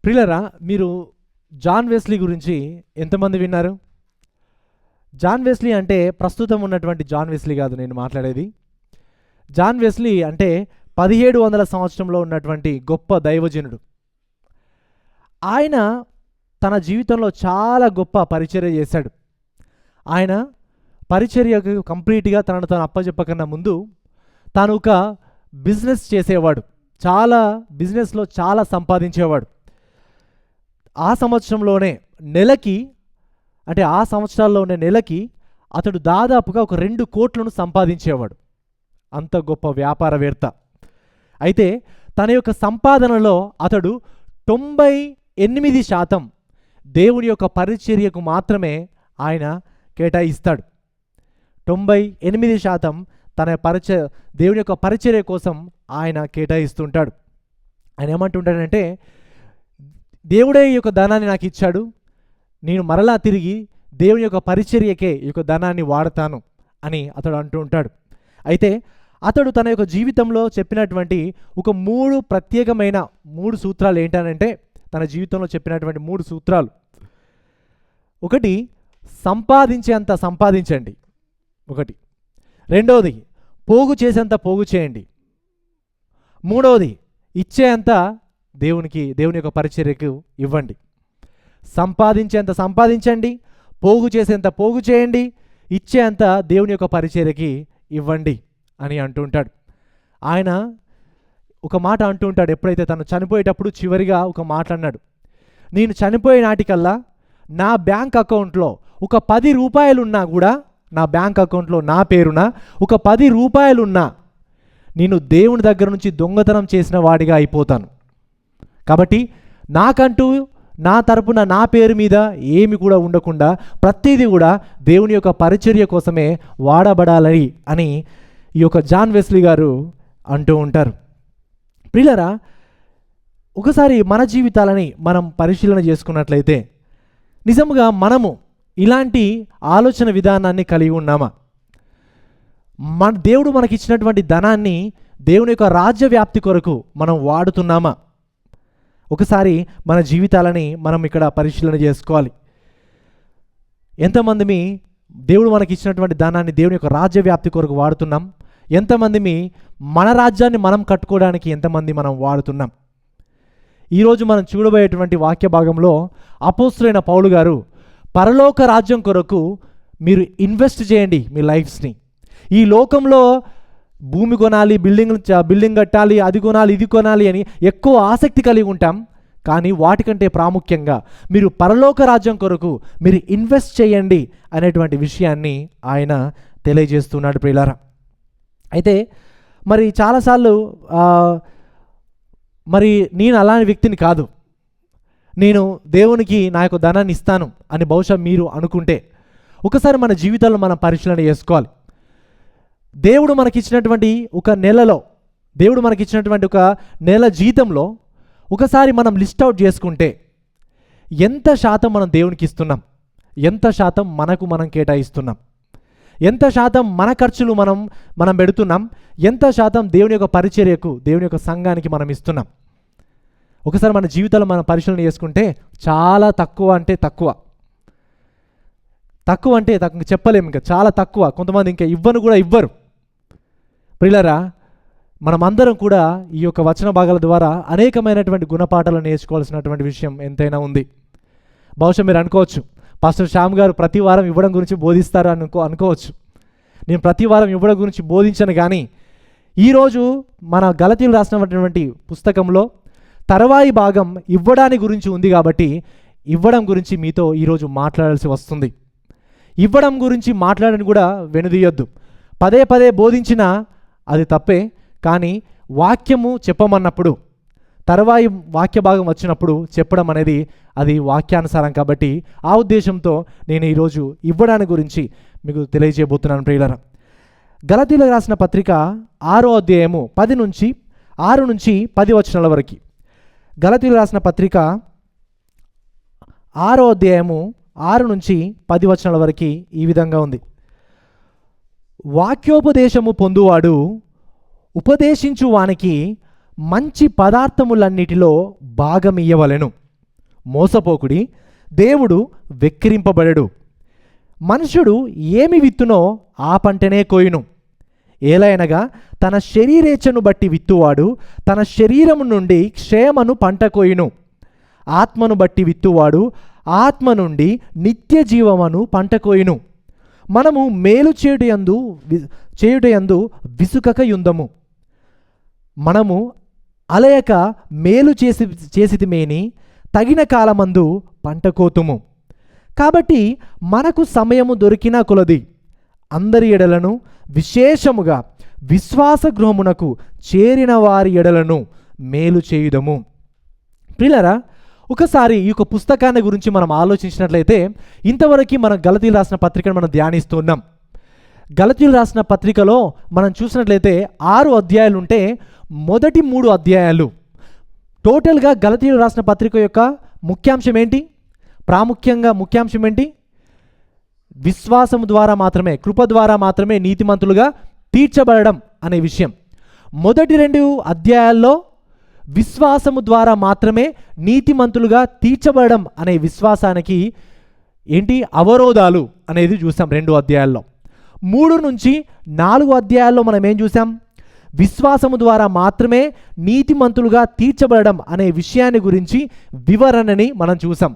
ప్రియులరా, మీరు John Wesley గురించి ఎంతమంది విన్నారు? జాన్ వెస్లీ అంటే ప్రస్తుతం ఉన్నటువంటి జాన్ వెస్లీ కాదు నేను మాట్లాడేది. జాన్ వెస్లీ అంటే 1700 సంవత్సరంలో ఉన్నటువంటి గొప్ప దైవజనుడు. ఆయన తన జీవితంలో చాలా గొప్ప పరిచర్య చేశాడు. ఆయన పరిచర్యకు కంప్లీట్గా తనను తాను అప్పచెప్పకన్నా ముందు తాను ఒక బిజినెస్ చేసేవాడు. బిజినెస్లో చాలా సంపాదించేవాడు. ఆ సంవత్సరంలోనే ఆ సంవత్సరాల్లోనే నెలకి అతడు దాదాపుగా ఒక 2 కోట్లను సంపాదించేవాడు. అంత గొప్ప వ్యాపారవేత్త. అయితే తన యొక్క సంపాదనలో అతడు 98% దేవుని యొక్క పరిచర్యకు మాత్రమే ఆయన కేటాయిస్తాడు. 98% దేవుని యొక్క పరిచర్య కోసం ఆయన కేటాయిస్తుంటాడు. ఆయన ఏమంటుంటాడంటే, దేవుడే ఈ యొక్క ధనాన్ని నాకు ఇచ్చాడు, నేను మరలా తిరిగి దేవుని యొక్క పరిచర్యకే ఈ యొక్క ధనాన్ని వాడతాను అని అతడు అంటూ ఉంటాడు. అయితే అతడు తన యొక్క జీవితంలో చెప్పినటువంటి ఒక 3 ప్రత్యేకమైన 3 సూత్రాలు ఏంటనంటే, తన జీవితంలో చెప్పినటువంటి 3 సూత్రాలు. ఒకటి, సంపాదించేంత సంపాదించండి. ఒకటి. రెండవది, పోగు చేసేంత పోగు చేయండి. మూడవది, ఇచ్చేంత దేవుని యొక్క పరిచర్యకు ఇవ్వండి. సంపాదించేంత సంపాదించండి, పోగు చేసేంత పోగు చేయండి, ఇచ్చేంత దేవుని యొక్క పరిచర్యకి ఇవ్వండి అని అంటుంటాడు. ఆయన ఒక మాట అంటూ ఉంటాడు. ఎప్పుడైతే తను చనిపోయేటప్పుడు చివరిగా ఒక మాట అన్నాడు, నేను చనిపోయే నాటికల్లా నా బ్యాంక్ అకౌంట్లో ఒక 10 రూపాయలున్నా కూడా, నా బ్యాంక్ అకౌంట్లో నా పేరున ఒక 10 రూపాయలున్నా నేను దేవుని దగ్గర నుంచి దొంగతనం చేసిన వాడిగా అయిపోతాను. కాబట్టి నాకంటూ నా తరపున నా పేరు మీద ఏమి కూడా ఉండకుండా ప్రతిదీ కూడా దేవుని యొక్క పరిచర్య కోసమే వాడబడాలి అని ఈ యొక్క జాన్ వెస్లీ గారు అంటూ ఉంటారు. ప్రియులరా, ఒకసారి మన జీవితాలని మనం పరిశీలన చేసుకున్నట్లయితే నిజంగా మనము ఇలాంటి ఆలోచన విధానాన్ని కలిగి ఉన్నామా? దేవుడు మనకిచ్చినటువంటి ధనాన్ని దేవుని యొక్క రాజ్య వ్యాప్తి కొరకు మనం వాడుతున్నామా? ఒకసారి మన జీవితాలని మనం ఇక్కడ పరిశీలన చేసుకోవాలి. ఎంతమంది దేవుడు మనకి ఇచ్చినటువంటి ధనాన్ని దేవుని యొక్క రాజ్య వ్యాప్తి కొరకు వాడుతున్నాం? ఎంతమంది మన రాజ్యాన్ని మనం కట్టుకోవడానికి ఎంతమంది మనం వాడుతున్నాం? ఈరోజు మనం చూడబోయేటువంటి వాక్య భాగంలో అపోస్తలుడైన పౌలు గారు పరలోక రాజ్యం కొరకు మీరు ఇన్వెస్ట్ చేయండి మీ లైఫ్స్ని. ఈ లోకంలో భూమి కొనాలి, బిల్డింగ్ కట్టాలి, అది కొనాలి, ఇది కొనాలి అని ఎక్కువ ఆసక్తి కలిగి ఉంటాం. కానీ వాటికంటే ప్రాముఖ్యంగా మీరు పరలోక రాజ్యం కొరకు మీరు ఇన్వెస్ట్ చేయండి అనేటువంటి విషయాన్ని ఆయన తెలియజేస్తున్నాడు ప్రియులారా. అయితే మరి చాలాసార్లు నేను అలాంటి వ్యక్తిని కాదు, నేను దేవునికి నా యొక్క ధనాన్ని ఇస్తాను అని బహుశా మీరు అనుకుంటే ఒకసారి మన జీవితాల్లో మనం పరిశీలన చేసుకోవాలి. దేవుడు మనకిచ్చినటువంటి ఒక నెల జీతంలో ఒకసారి మనం లిస్ట్ అవుట్ చేసుకుంటే ఎంత శాతం మనం దేవునికి ఇస్తున్నాం, ఎంత శాతం మనం కేటాయిస్తున్నాం, ఎంత శాతం మన ఖర్చులు మనం పెడుతున్నాం, ఎంత శాతం దేవుని యొక్క పరిచర్యకు, దేవుని యొక్క సంఘానికి మనం ఇస్తున్నాం. ఒకసారి మన జీవితాల్లో మనం పరిశీలన చేసుకుంటే చాలా తక్కువ అంటే తక్కువ చెప్పలేము, ఇంకా చాలా తక్కువ. కొంతమంది ఇంకా ఇవ్వరు. ప్రియులారా, మనమందరం కూడా ఈ యొక్క వచన భాగాల ద్వారా అనేకమైనటువంటి గుణపాఠాలను నేర్చుకోవాల్సినటువంటి విషయం ఎంతైనా ఉంది. బహుశా మీరు అనుకోవచ్చు, పాస్టర్ శ్యామ్ గారు ప్రతి వారం ఇవ్వడం గురించి బోధిస్తారు అనుకోవచ్చు. నేను ప్రతి వారం ఇవ్వడం గురించి బోధించను, కానీ ఈరోజు మన గలతీయులు రాసినటువంటి పుస్తకంలో తర్వాయి భాగం ఇవ్వడాని గురించి ఉంది కాబట్టి ఇవ్వడం గురించి మీతో ఈరోజు మాట్లాడాల్సి వస్తుంది. ఇవ్వడం గురించి మాట్లాడని కూడా వెనుదీయొద్దు. పదే బోధించినా అది తప్పే, కానీ వాక్యము చెప్పమన్నప్పుడు, తర్వాయి వాక్య భాగం వచ్చినప్పుడు చెప్పడం అనేది అది వాక్యానుసారం. కాబట్టి ఆ ఉద్దేశంతో నేను ఈరోజు ఇవ్వడాని గురించి మీకు తెలియజేయబోతున్నాను ప్రియులారా. గలతీయులకు రాసిన పత్రిక 6వ అధ్యాయము 6 నుంచి 10 వచనాల వరకు. గలతీయులకు రాసిన పత్రిక 6వ అధ్యాయము 6 నుంచి 10 వచనాల వరకు ఈ విధంగా ఉంది. వాక్యోపదేశము పొందువాడు ఉపదేశించు వానికి మంచి పదార్థములన్నిటిలో భాగమియ్యవలెను. మోసపోకుడి, దేవుడు వెక్కిరింపబడడు. మనుషుడు ఏమి విత్తునో ఆ పంటనే కోయును. ఏలయనగా తన శరీరేచ్ఛను బట్టి విత్తువాడు తన శరీరము నుండి క్షేమను పంట కోయును. ఆత్మను బట్టి విత్తువాడు ఆత్మ నుండి నిత్య జీవమును పంట కోయును. మనము మేలు చేయుటయందు విసుకక యుందము. మనము అలయక మేలు చేసితిమేని తగిన కాలమందు పంట కోతుము. కాబట్టి మనకు సమయము దొరికిన కొలది అందరి ఎడలను, విశేషముగా విశ్వాస గృహమునకు చేరిన వారి ఎడలను మేలు చేయుదము. ప్రియులారా, ఒకసారి ఈ యొక్క పుస్తకాన్ని గురించి మనం ఆలోచించినట్లయితే, ఇంతవరకు మనం గలతీయులు రాసిన పత్రికను మనం ధ్యానిస్తున్నాం. గలతీయులు రాసిన పత్రికలో మనం చూసినట్లయితే 6 అధ్యాయాలు ఉంటే మొదటి 3 అధ్యాయాలు టోటల్గా గలతీయులు రాసిన పత్రిక యొక్క ముఖ్యాంశం ఏంటి? ముఖ్యాంశం ఏంటి? విశ్వాసము ద్వారా మాత్రమే, కృప ద్వారా మాత్రమే నీతిమంతులుగా తీర్చబడడం అనే విషయం. మొదటి 2 అధ్యాయాల్లో విశ్వాసము ద్వారా మాత్రమే నీతిమంతులుగా తీర్చబడడం అనే విశ్వాసానికి ఏంటి అవరోధాలు అనేది చూసాం 2 అధ్యాయాల్లో. 3 నుంచి 4 అధ్యాయాల్లో మనం ఏం చూసాం? విశ్వాసము ద్వారా మాత్రమే నీతిమంతులుగా తీర్చబడడం అనే విషయాన్ని గురించి వివరణని మనం చూసాం.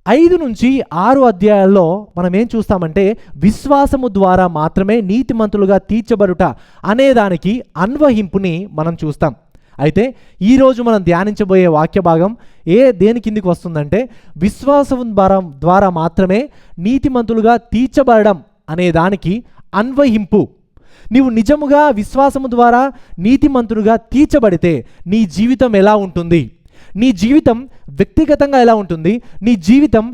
5 నుంచి 6 అధ్యాయాల్లో మనం ఏం చూస్తామంటే విశ్వాసము ద్వారా మాత్రమే నీతిమంతులుగా తీర్చబడుట అనే దానికి అన్వయింపుని మనం చూస్తాం. అయితే ఈరోజు మనం ధ్యానించబోయే వాక్య భాగం దేని కిందికి వస్తుందంటే విశ్వాసం ద్వారా మాత్రమే నీతిమంతులుగా తీర్చబడడం అనే దానికి అన్వయింపు. నీవు నిజముగా విశ్వాసము ద్వారా నీతిమంతులుగా తీర్చబడితే నీ జీవితం ఎలా ఉంటుంది? నీ జీవితం వ్యక్తిగతంగా ఎలా ఉంటుంది? నీ జీవితం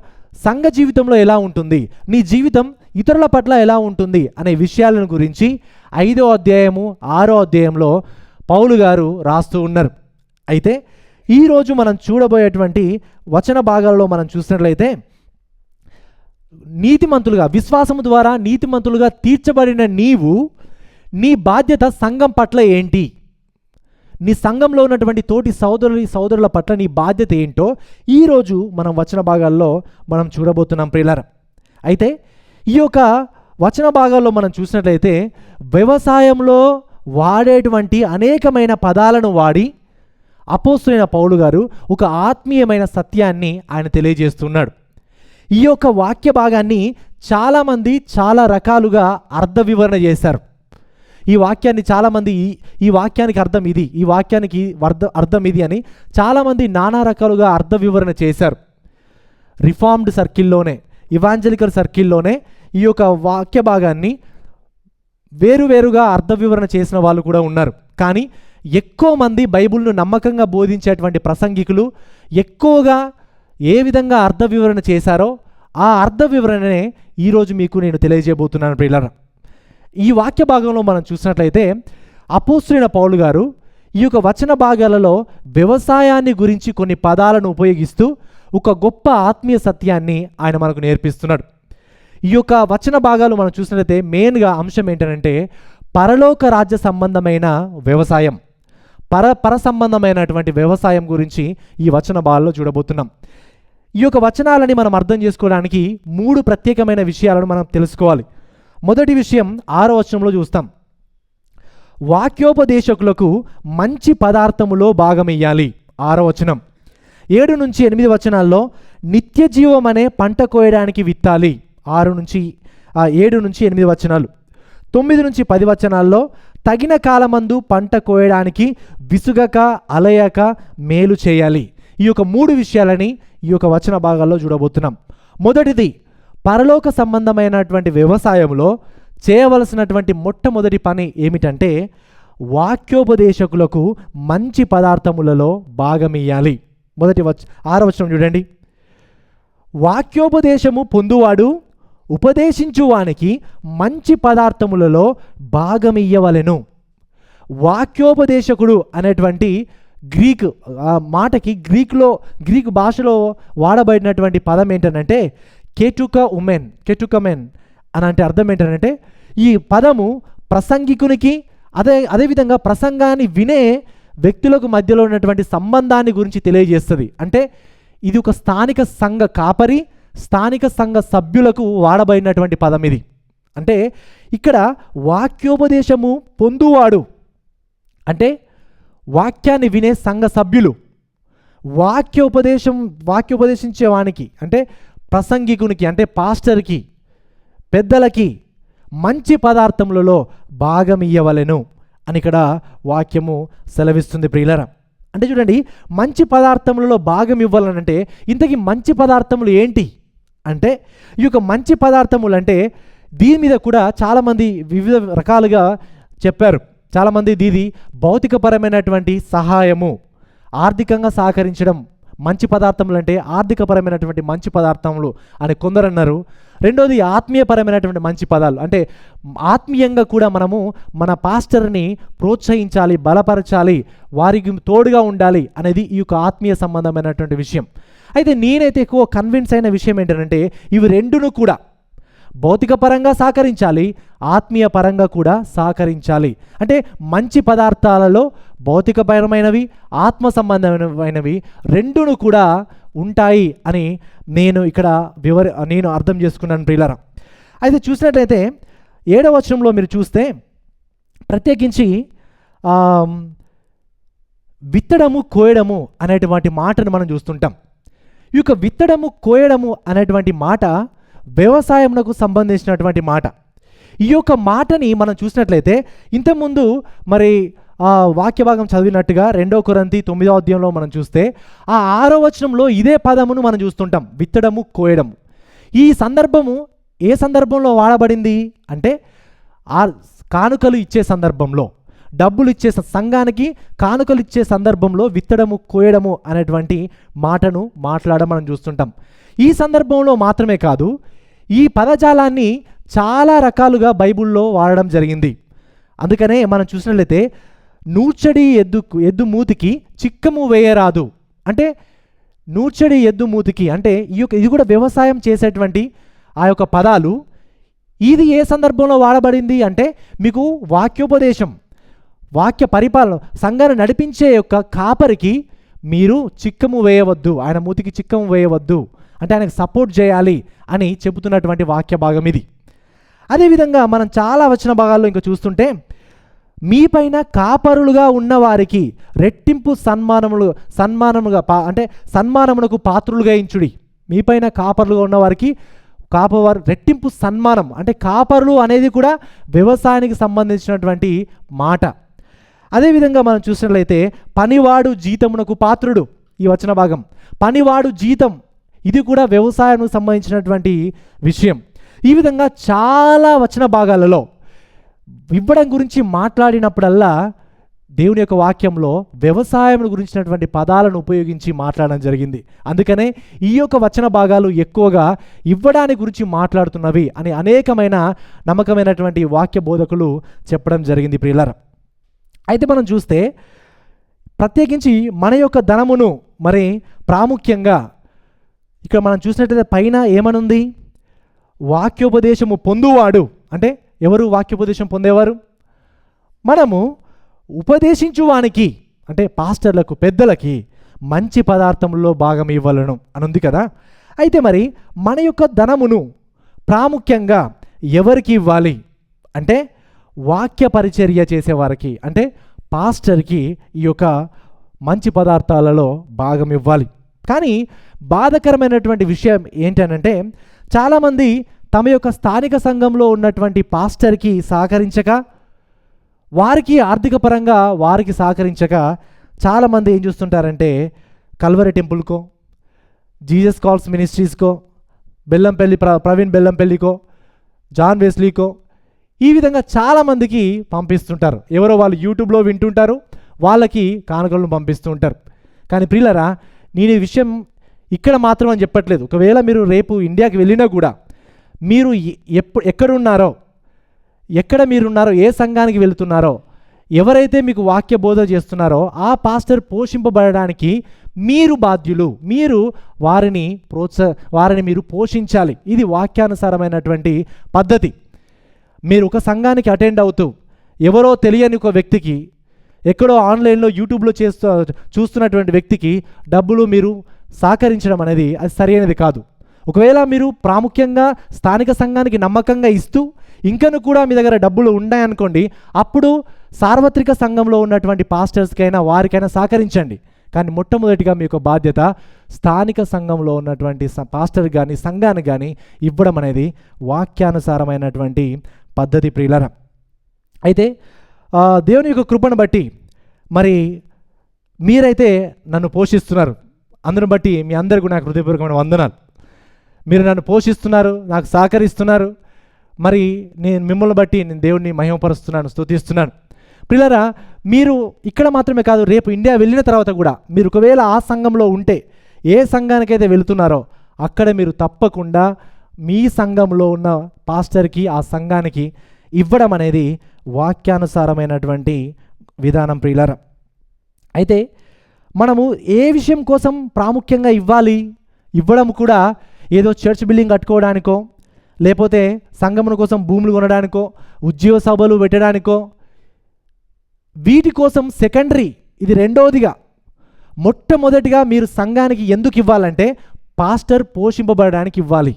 సంఘ జీవితంలో ఎలా ఉంటుంది? నీ జీవితం ఇతరుల పట్ల ఎలా ఉంటుంది అనే విషయాలను గురించి 5వ అధ్యాయము 6వ అధ్యాయంలో పౌలు గారు రాస్తూ ఉన్నారు. అయితే ఈరోజు మనం చూడబోయేటువంటి వచన భాగాలలో మనం చూసినట్లయితే నీతిమంతులుగా విశ్వాసము ద్వారా నీతిమంతులుగా తీర్చబడిన నీ బాధ్యత సంఘం పట్ల ఏంటి? నీ సంఘంలో ఉన్నటువంటి తోటి సోదరుల పట్ల నీ బాధ్యత ఏంటో ఈరోజు మనం వచన భాగాల్లో మనం చూడబోతున్నాం ప్రియులారా. అయితే ఈ యొక్క వచన భాగాల్లో మనం చూసినట్లయితే వ్యవసాయంలో వాడేటువంటి అనేకమైన పదాలను వాడి అపోస్తలుడైన పౌలు గారు ఒక ఆత్మీయమైన సత్యాన్ని ఆయన తెలియజేస్తున్నాడు. ఈ యొక్క వాక్య భాగాన్ని చాలామంది చాలా రకాలుగా అర్థ వివరణ చేశారు. ఈ వాక్యాన్ని చాలామంది ఈ వాక్యానికి అర్థం ఇది, ఈ వాక్యానికి అర్థం ఇది అని చాలామంది నానా రకాలుగా అర్థ వివరణ చేశారు. రిఫార్మ్డ్ సర్కిల్లోనే, ఇవాంజలికల్ సర్కిల్లోనే ఈ యొక్క వాక్య భాగాన్ని వేరువేరుగా అర్థ వివరణ చేసిన వాళ్ళు కూడా ఉన్నారు. కానీ ఎక్కువ మంది బైబిల్ను నమ్మకంగా బోధించేటువంటి ప్రసంగికులు ఎక్కువగా ఏ విధంగా అర్థ వివరణ చేశారో ఆ అర్థ వివరణనే ఈరోజు మీకు నేను తెలియజేయబోతున్నాను ప్రియులారా. ఈ వాక్య భాగంలో మనం చూసినట్లయితే అపోస్తలుడైన పౌలు గారు ఈ యొక్క వచన భాగాలలో వ్యవసాయాన్ని గురించి కొన్ని పదాలను ఉపయోగిస్తూ ఒక గొప్ప ఆత్మీయ సత్యాన్ని ఆయన మనకు నేర్పిస్తున్నాడు. ఈ యొక్క వచన భాగాలు మనం చూసినట్లయితే మెయిన్గా అంశం ఏంటంటే పరలోక రాజ్య సంబంధమైన వ్యవసాయం, పర సంబంధమైనటువంటి వ్యవసాయం గురించి ఈ వచన భాగాల్లో చూడబోతున్నాం. ఈ యొక్క వచనాలని మనం అర్థం చేసుకోవడానికి 3 ప్రత్యేకమైన విషయాలను మనం తెలుసుకోవాలి. మొదటి విషయం 6వ వచనంలో చూస్తాం. వాక్యోపదేశకులకు మంచి పదార్థములో భాగమియ్యాలి. 6వ వచనం. 7 నుంచి 8 వచనాల్లో నిత్య జీవం అనే పంట కోయడానికి విత్తాలి. 7 నుంచి 8 వచనాలు. 9 నుంచి 10 వచనాల్లో తగిన కాలమందు పంట కోయడానికి విసుగక అలయక మేలు చేయాలి. ఈ యొక్క 3 విషయాలని ఈ యొక్క వచన భాగాల్లో చూడబోతున్నాం. మొదటిది, పరలోక సంబంధమైనటువంటి వ్యవసాయంలో చేయవలసినటువంటి మొట్టమొదటి పని ఏమిటంటే వాక్యోపదేశకులకు మంచి పదార్థములలో భాగమియ్యాలి. మొదటి 6వ వచనం చూడండి. వాక్యోపదేశము పొందువాడు ఉపదేశించువానికి మంచి పదార్థములలో భాగమియ్యవలెను. వాక్యోపదేశకుడు అనేటువంటి మాటకి గ్రీకు భాషలో వాడబడినటువంటి పదం ఏంటంటే కెటుకమెన్ అని అంటే అర్థం ఏంటంటే ఈ పదము ప్రసంగికునికి అదేవిధంగా ప్రసంగాన్ని వినే వ్యక్తులకు మధ్యలో ఉన్నటువంటి సంబంధాన్ని గురించి తెలియజేస్తుంది. అంటే ఇది ఒక స్థానిక సంఘ కాపరి, స్థానిక సంఘ సభ్యులకు వాడబడినటువంటి పదం ఇది. అంటే ఇక్కడ వాక్యోపదేశము పొందువాడు అంటే వాక్యాన్ని వినే సంఘ సభ్యులు, వాక్యోపదేశించేవానికి అంటే ప్రసంగికునికి అంటే పాస్టర్కి, పెద్దలకి మంచి పదార్థములలో భాగం ఇయ్యవలెను అని ఇక్కడ వాక్యము సెలవిస్తుంది ప్రియులారా. అంటే చూడండి, మంచి పదార్థములలో భాగం ఇవ్వాలనంటే ఇంతకీ మంచి పదార్థములు ఏంటి అంటే, ఈ యొక్క మంచి పదార్థములు అంటే దీని మీద కూడా చాలామంది వివిధ రకాలుగా చెప్పారు. చాలామంది దీది భౌతికపరమైనటువంటి సహాయము, ఆర్థికంగా సహకరించడం మంచి పదార్థములు అంటే ఆర్థికపరమైనటువంటి మంచి పదార్థములు అని కొందరు అన్నారు. రెండోది ఆత్మీయపరమైనటువంటి మంచి పదాలు అంటే ఆత్మీయంగా కూడా మనము మన పాస్టర్ని ప్రోత్సహించాలి, బలపరచాలి, వారికి తోడుగా ఉండాలి అనేది ఈ యొక్క ఆత్మీయ సంబంధమైనటువంటి విషయం. అయితే నేనైతే ఎక్కువ కన్విన్స్ అయిన విషయం ఏంటంటే ఇవి రెండును కూడా భౌతిక పరంగా సహకరించాలి, ఆత్మీయ పరంగా కూడా సహకరించాలి. అంటే మంచి పదార్థాలలో భౌతికపరమైనవి, ఆత్మ సంబంధమైనవి రెండును కూడా ఉంటాయి అని నేను ఇక్కడ నేను అర్థం చేసుకున్నాను ప్రియులారా. అయితే చూసినట్లయితే 7వ వచనంలో మీరు చూస్తే ప్రత్యేకించి విత్తడము కోయడము అనేటువంటి మాటను మనం చూస్తుంటాం. ఈ యొక్క విత్తడము కోయడము అనేటువంటి మాట వ్యవసాయమునకు సంబంధించినటువంటి మాట. ఈ యొక్క మాటని మనం చూసినట్లయితే ఇంతకుముందు మరి వాక్య భాగం చదివినట్టుగా 2 కొరింథీ 9వ అధ్యాయంలో మనం చూస్తే ఆ 6వ వచనంలో ఇదే పదమును మనం చూస్తుంటాం, విత్తడము కోయడము. ఈ సందర్భము ఏ సందర్భంలో వాడబడింది అంటే కానుకలు ఇచ్చే సందర్భంలో, డబ్బులు ఇచ్చే సంఘానికి కానుకలు ఇచ్చే సందర్భంలో విత్తడము కోయడము అనేటువంటి మాటను మాట్లాడడం మనం చూస్తుంటాం. ఈ సందర్భంలో మాత్రమే కాదు, ఈ పదజాలాన్ని చాలా రకాలుగా బైబిల్లో వాడడం జరిగింది. అందుకనే మనం చూసినట్లయితే నూర్చడి ఎద్దు మూతికి చిక్కము వేయరాదు అంటే నూర్చడి ఎద్దు మూతికి అంటే ఇది కూడా వ్యవసాయం చేసేటువంటి ఆ యొక్క పదాలు. ఇది ఏ సందర్భంలో వాడబడింది అంటే మీకు వాక్యోపదేశం, వాక్య పరిపాలన, సంఘాన్ని నడిపించే యొక్క కాపరికి మీరు చిక్కము వేయవద్దు, ఆయన మూతికి చిక్కము వేయవద్దు అంటే ఆయనకు సపోర్ట్ చేయాలి అని చెబుతున్నటువంటి వాక్య భాగం ఇది. అదేవిధంగా మనం చాలా వచన భాగాల్లో ఇంకా చూస్తుంటే మీపైన కాపరులుగా ఉన్నవారికి రెట్టింపు సన్మానమునకు పాత్రులుగా ఇంచుడి. మీపైన కాపరులుగా ఉన్నవారికి కాపవారు రెట్టింపు సన్మానం అంటే కాపరులు అనేది కూడా వ్యవసాయానికి సంబంధించినటువంటి మాట. అదేవిధంగా మనం చూసినట్లయితే పనివాడు జీతమునకు పాత్రుడు, ఈ వచన భాగం పనివాడు జీతం ఇది కూడా వ్యవసాయానికి సంబంధించినటువంటి విషయం. ఈ విధంగా చాలా వచన భాగాలలో ఇవ్వడం గురించి మాట్లాడినప్పుడల్లా దేవుని యొక్క వాక్యంలో వ్యవసాయం గురించినటువంటి పదాలను ఉపయోగించి మాట్లాడడం జరిగింది. అందుకనే ఈ యొక్క వచన భాగాలు ఎక్కువగా ఇవ్వడానికి గురించి మాట్లాడుతున్నవి అని అనేకమైన నమ్మకమైనటువంటి వాక్య బోధకులు చెప్పడం జరిగింది ప్రియులారా. అయితే మనం చూస్తే ప్రత్యేకించి మన యొక్క ధనమును మరి ప్రాముఖ్యంగా ఇక్కడ మనం చూసినట్లయితే పైన ఏమనుంది, వాక్యోపదేశము పొందువాడు అంటే ఎవరు వాక్యోపదేశం పొందేవారు? మనము ఉపదేశించువానికి అంటే పాస్టర్లకు, పెద్దలకి మంచి పదార్థంలో భాగం ఇవ్వాలను అని ఉంది కదా. అయితే మరి మన యొక్క ధనమును ప్రాముఖ్యంగా ఎవరికి ఇవ్వాలి అంటే వాక్య పరిచర్య చేసేవారికి అంటే పాస్టర్కి ఈ యొక్క మంచి పదార్థాలలో భాగం ఇవ్వాలి. కానీ బాధకరమైనటువంటి విషయం ఏంటనంటే చాలామంది తమ యొక్క స్థానిక సంఘంలో ఉన్నటువంటి పాస్టర్కి సహకరించక, వారికి ఆర్థిక పరంగా వారికి సహకరించక చాలామంది ఏం చూస్తుంటారంటే కల్వరి టెంపుల్కో, జీసస్ కాల్స్ మినిస్ట్రీస్కో, ప్రవీణ్ బెల్లంపల్లికో, జాన్ వెస్లీకో ఈ విధంగా చాలామందికి పంపిస్తుంటారు. ఎవరో వాళ్ళు యూట్యూబ్లో వింటుంటారు, వాళ్ళకి కానుకలను పంపిస్తూ ఉంటారు. కానీ ప్రియులరా, నేను ఈ విషయం ఇక్కడ మాత్రం అని చెప్పట్లేదు. ఒకవేళ మీరు రేపు ఇండియాకి వెళ్ళినా కూడా మీరు ఎక్కడున్నారో, ఎక్కడ మీరున్నారో, ఏ సంఘానికి వెళుతున్నారో, ఎవరైతే మీకు వాక్య బోధ చేస్తున్నారో ఆ పాస్టర్ పోషింపబడడానికి మీరు బాధ్యులు. మీరు వారిని మీరు పోషించాలి. ఇది వాక్యానుసారమైనటువంటి పద్ధతి. మీరు ఒక సంఘానికి అటెండ్ అవుతూ ఎవరో తెలియని ఒక వ్యక్తికి ఎక్కడో ఆన్లైన్లో యూట్యూబ్లో చూస్తున్నటువంటి వ్యక్తికి డబ్బులు మీరు సహకరించడం అనేది అది సరైనది కాదు. ఒకవేళ మీరు ప్రాముఖ్యంగా స్థానిక సంఘానికి నమ్మకంగా ఇస్తూ ఇంకను కూడా మీ దగ్గర డబ్బులు ఉన్నాయనుకోండి, అప్పుడు సార్వత్రిక సంఘంలో ఉన్నటువంటి పాస్టర్స్కైనా వారికైనా సహకరించండి. కానీ మొట్టమొదటిగా మీ యొక్క బాధ్యత స్థానిక సంఘంలో ఉన్నటువంటి పాస్టర్ కానీ సంఘానికి కానీ ఇవ్వడం అనేది వాక్యానుసారమైనటువంటి పద్ధతి ప్రియులారా. అయితే దేవుని యొక్క కృపను బట్టి మరి మీరైతే నన్ను పోషిస్తున్నారు. అందును బట్టి మీ అందరికీ నాకు హృదయపూర్వకమైన వందనాలు. మీరు నన్ను పోషిస్తున్నారు, నాకు సహకరిస్తున్నారు. మరి నేను మిమ్మల్ని బట్టి నేను దేవుడిని మహిమపరుస్తున్నాను, స్తుతిస్తున్నాను. ప్రియులారా, మీరు ఇక్కడ మాత్రమే కాదు, రేపు ఇండియా వెళ్ళిన తర్వాత కూడా మీరు ఒకవేళ ఆ సంఘంలో ఉంటే, ఏ సంఘానికైతే వెళుతున్నారో అక్కడ మీరు తప్పకుండా మీ సంఘంలో ఉన్న పాస్టర్కి ఆ సంఘానికి ఇవ్వడం అనేది వాక్యానుసారమైనటువంటి విధానం ప్రియులారా. అయితే మనము ఏ విషయం కోసం ప్రాముఖ్యంగా ఇవ్వడం కూడా ఏదో చర్చ్ బిల్డింగ్ కట్టుకోవడానికో, లేకపోతే సంఘముల కోసం భూములు కొనడానికో, ఉద్యోగ సభలు పెట్టడానికో, వీటి కోసం సెకండరీ. ఇది రెండవదిగా. మొట్టమొదటిగా మీరు సంఘానికి ఎందుకు ఇవ్వాలంటే పాస్టర్ పోషింపబడడానికి ఇవ్వాలి.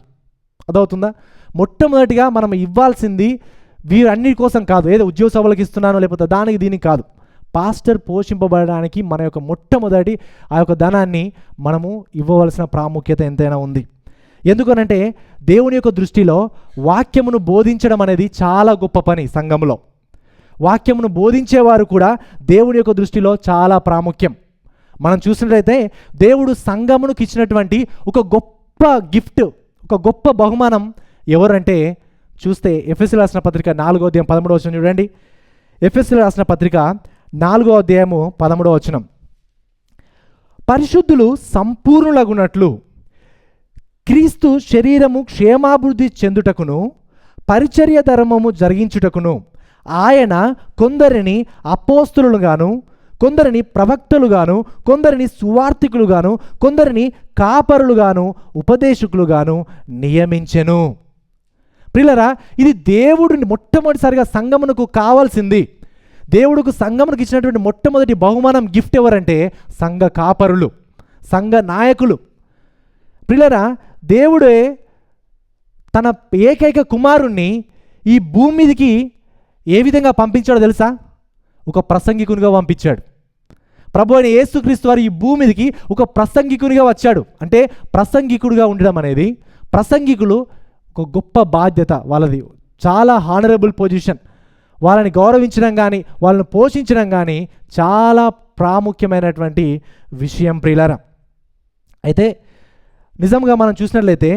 అదవుతుందా? మొట్టమొదటిగా మనం ఇవ్వాల్సింది వీరన్నిటి కోసం కాదు, ఏదో ఉద్యోగ సభలకు ఇస్తున్నాను లేకపోతే దానికి దీనికి కాదు. పాస్టర్ పోషింపబడడానికి మన యొక్క మొట్టమొదటి ఆ యొక్క ధనాన్ని మనము ఇవ్వవలసిన ప్రాముఖ్యత ఎంతైనా ఉంది. ఎందుకనంటే దేవుని యొక్క దృష్టిలో వాక్యమును బోధించడం అనేది చాలా గొప్ప పని. సంఘంలో వాక్యమును బోధించేవారు కూడా దేవుని యొక్క దృష్టిలో చాలా ప్రాముఖ్యం. మనం చూసినట్లయితే దేవుడు సంఘమునకు ఇచ్చినటువంటి ఒక గొప్ప గిఫ్ట్, ఒక గొప్ప బహుమానం ఎవరంటే చూస్తే ఎఫెసీయులకు రాసిన పత్రిక 4వ అధ్యాయం 13వ వచనం చూడండి. ఎఫెసీయులకు రాసిన పత్రిక 4వ అధ్యాయము 13వ వచనం. పరిశుద్ధులు సంపూర్ణులగునట్లు క్రీస్తు శరీరము క్షేమాభివృద్ధి చెందుటకును పరిచర్య ధర్మము జరిగించుటకును ఆయన కొందరిని అపోస్తలుగాను, కొందరిని ప్రవక్తలుగాను, కొందరిని సువార్తికులుగాను, కొందరిని కాపరులుగాను, ఉపదేశకులుగాను నియమించెను. ప్రియులారా, ఇది దేవుడిని మొట్టమొదటిసారిగా సంఘమునకు కావాల్సింది. దేవుడుకు సంఘమునకు ఇచ్చినటువంటి మొట్టమొదటి బహుమానం గిఫ్ట్ ఎవరంటే సంఘ కాపరులు, సంఘ నాయకులు. ప్రియులారా, దేవుడే తన ఏకైక కుమారుణ్ణి ఈ భూమి మీదకి ఏ విధంగా పంపించాడో తెలుసా? ఒక ప్రసంగికునిగా పంపించాడు. ప్రభు అయిన యేసుక్రీస్తు వారు ఈ భూమి మీదకి ఒక ప్రసంగికునిగా వచ్చాడు. అంటే ప్రసంగికుడిగా ఉండడం అనేది, ప్రసంగికులు ఒక గొప్ప బాధ్యత వాళ్ళది, చాలా హానరబుల్ పొజిషన్. వాళ్ళని గౌరవించడం కానీ వాళ్ళని పోషించడం కానీ చాలా ప్రాముఖ్యమైనటువంటి విషయం ప్రియులారా. అయితే నిజంగా మనం చూసినట్లయితే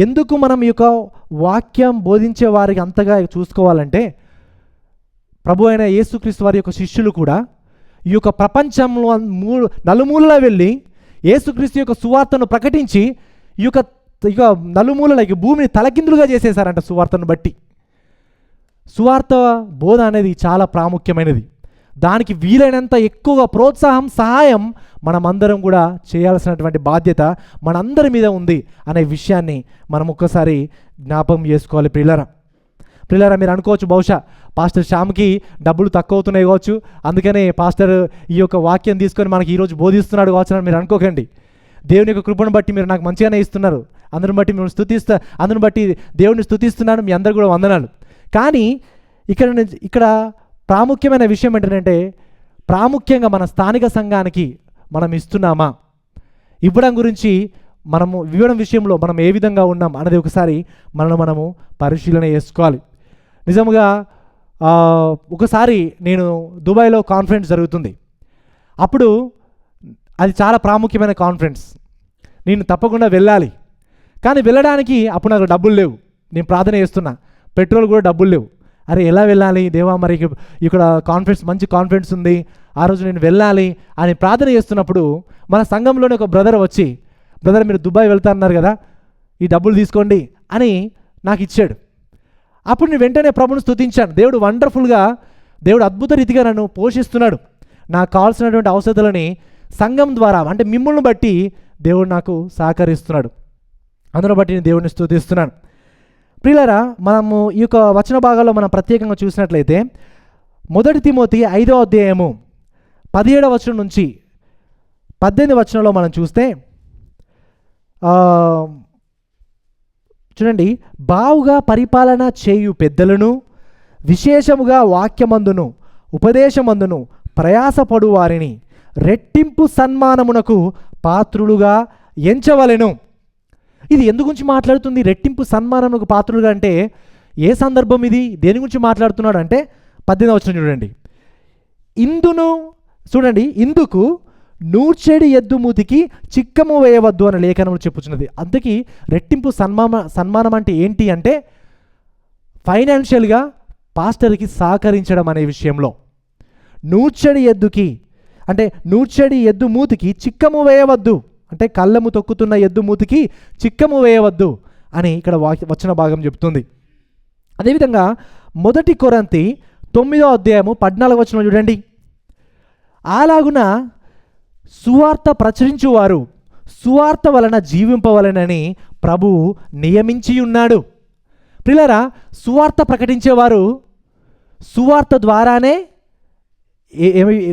ఎందుకు మనం ఈ యొక్క వాక్యం బోధించే వారికి అంతగా చూసుకోవాలంటే, ప్రభు అయిన యేసుక్రీస్తు వారి యొక్క శిష్యులు కూడా ఈ యొక్క ప్రపంచంలో నలుమూలలా వెళ్ళి యేసుక్రీస్తు యొక్క సువార్తను ప్రకటించి ఇక నలుమూలలకి భూమిని తలకిందులుగా చేసేశారంట. సువార్తను బట్టి సువార్త బోధ అనేది చాలా ప్రాముఖ్యమైనది. దానికి వీలైనంత ఎక్కువగా ప్రోత్సాహం, సహాయం మనమందరం కూడా చేయాల్సినటువంటి బాధ్యత మనందరి మీద ఉంది అనే విషయాన్ని మనం ఒక్కసారి జ్ఞాపకం చేసుకోవాలి. ప్రియులారా, మీరు అనుకోవచ్చు బహుశా పాస్టర్ శ్యామ్కి డబ్బులు తక్కువ అవుతున్నాయి కావచ్చు, అందుకనే పాస్టర్ ఈ యొక్క వాక్యం తీసుకొని మనకి ఈరోజు బోధిస్తున్నాడు కావచ్చు అని మీరు అనుకోకండి. దేవుని యొక్క కృపను బట్టి మీరు నాకు మంచిగానే ఇస్తున్నారు, అందరిని బట్టి మేము అందుని బట్టి దేవుడిని స్తుతిస్తున్నాను. మీ అందరు కూడా వందనాలు. కానీ ఇక్కడ ప్రాముఖ్యమైన విషయం ఏంటంటే, ప్రాముఖ్యంగా మన స్థానిక సంఘానికి మనం ఇస్తున్నామా, ఇవ్వడం గురించి మనము ఇవ్వడం విషయంలో మనం ఏ విధంగా ఉన్నాం అనేది ఒకసారి మనము పరిశీలన చేసుకోవాలి. నిజంగా ఒకసారి నేను దుబాయ్లో కాన్ఫరెన్స్ జరుగుతుంది. అప్పుడు అది చాలా ప్రాముఖ్యమైన కాన్ఫరెన్స్, నేను తప్పకుండా వెళ్ళాలి. కానీ వెళ్ళడానికి అప్పుడు నాకు డబ్బులు లేవు. నేను ప్రార్థన చేస్తున్నా, పెట్రోల్ కూడా డబ్బులు లేవు. అరే ఎలా వెళ్ళాలి దేవా, మరి ఇక్కడ కాన్ఫరెన్స్, మంచి కాన్ఫరెన్స్ ఉంది, ఆ రోజు నేను వెళ్ళాలి అని ప్రార్థన చేస్తున్నప్పుడు మన సంఘంలోని ఒక బ్రదర్ వచ్చి, బ్రదర్ మీరు దుబాయ్ వెళ్తా అన్నారు కదా, ఈ డబ్బులు తీసుకోండి అని నాకు ఇచ్చాడు. అప్పుడు నేను వెంటనే ప్రభుని స్తుతించాను. దేవుడు వండర్ఫుల్గా, దేవుడు అద్భుత రీతిగా నన్ను పోషిస్తున్నాడు. నాకు కావాల్సినటువంటి అవసరాలని సంఘం ద్వారా, అంటే మిమ్మల్ని బట్టి దేవుడు నాకు సహకరిస్తున్నాడు. అందులో బట్టి నేను దేవుడిని స్తుతిస్తున్నాను. ప్రియులారా, మనము ఈ యొక్క వచన భాగాల్లో మనం ప్రత్యేకంగా చూసినట్లయితే 1 తిమోతి 5వ అధ్యాయము 17వ వచనం నుంచి 18వ వచనంలో మనం చూస్తే చూడండి, బావుగా పరిపాలన చేయు పెద్దలను విశేషముగా వాక్యమందును ఉపదేశమందును ప్రయాసపడు వారిని రెట్టింపు సన్మానమునకు పాత్రులుగా ఎంచవలెను. ఇది ఎందు గురించి మాట్లాడుతుంది? రెట్టింపు సన్మానమునకు పాత్రులుగా అంటే ఏ సందర్భం ఇది? దేని గురించి మాట్లాడుతున్నాడు అంటే 18వ వచనం చూడండి. ఇందుకు నూర్చెడి ఎద్దు మూతికి చిక్కము వేయవద్దు అనే లేఖనము చెప్పుచున్నది. అందుకే రెట్టింపు సన్మానం అంటే ఏంటి అంటే ఫైనాన్షియల్గా పాస్టర్కి సహకరించడం అనే విషయంలో. నూర్చెడి ఎద్దు మూతికి చిక్కము వేయవద్దు అంటే కళ్ళము తొక్కుతున్న ఎద్దు మూతికి చిక్కము వేయవద్దు అని ఇక్కడ వచన భాగం చెప్తుంది. అదేవిధంగా 1 కొరింథీ 9వ అధ్యాయము 14వ వచనం చూడండి. అలాగున సువార్త ప్రచురించువారు సువార్త వలన జీవింపవలెనని ప్రభువు నియమించి ఉన్నాడు. ప్రియులారా, సువార్త ప్రకటించేవారు సువార్త ద్వారానే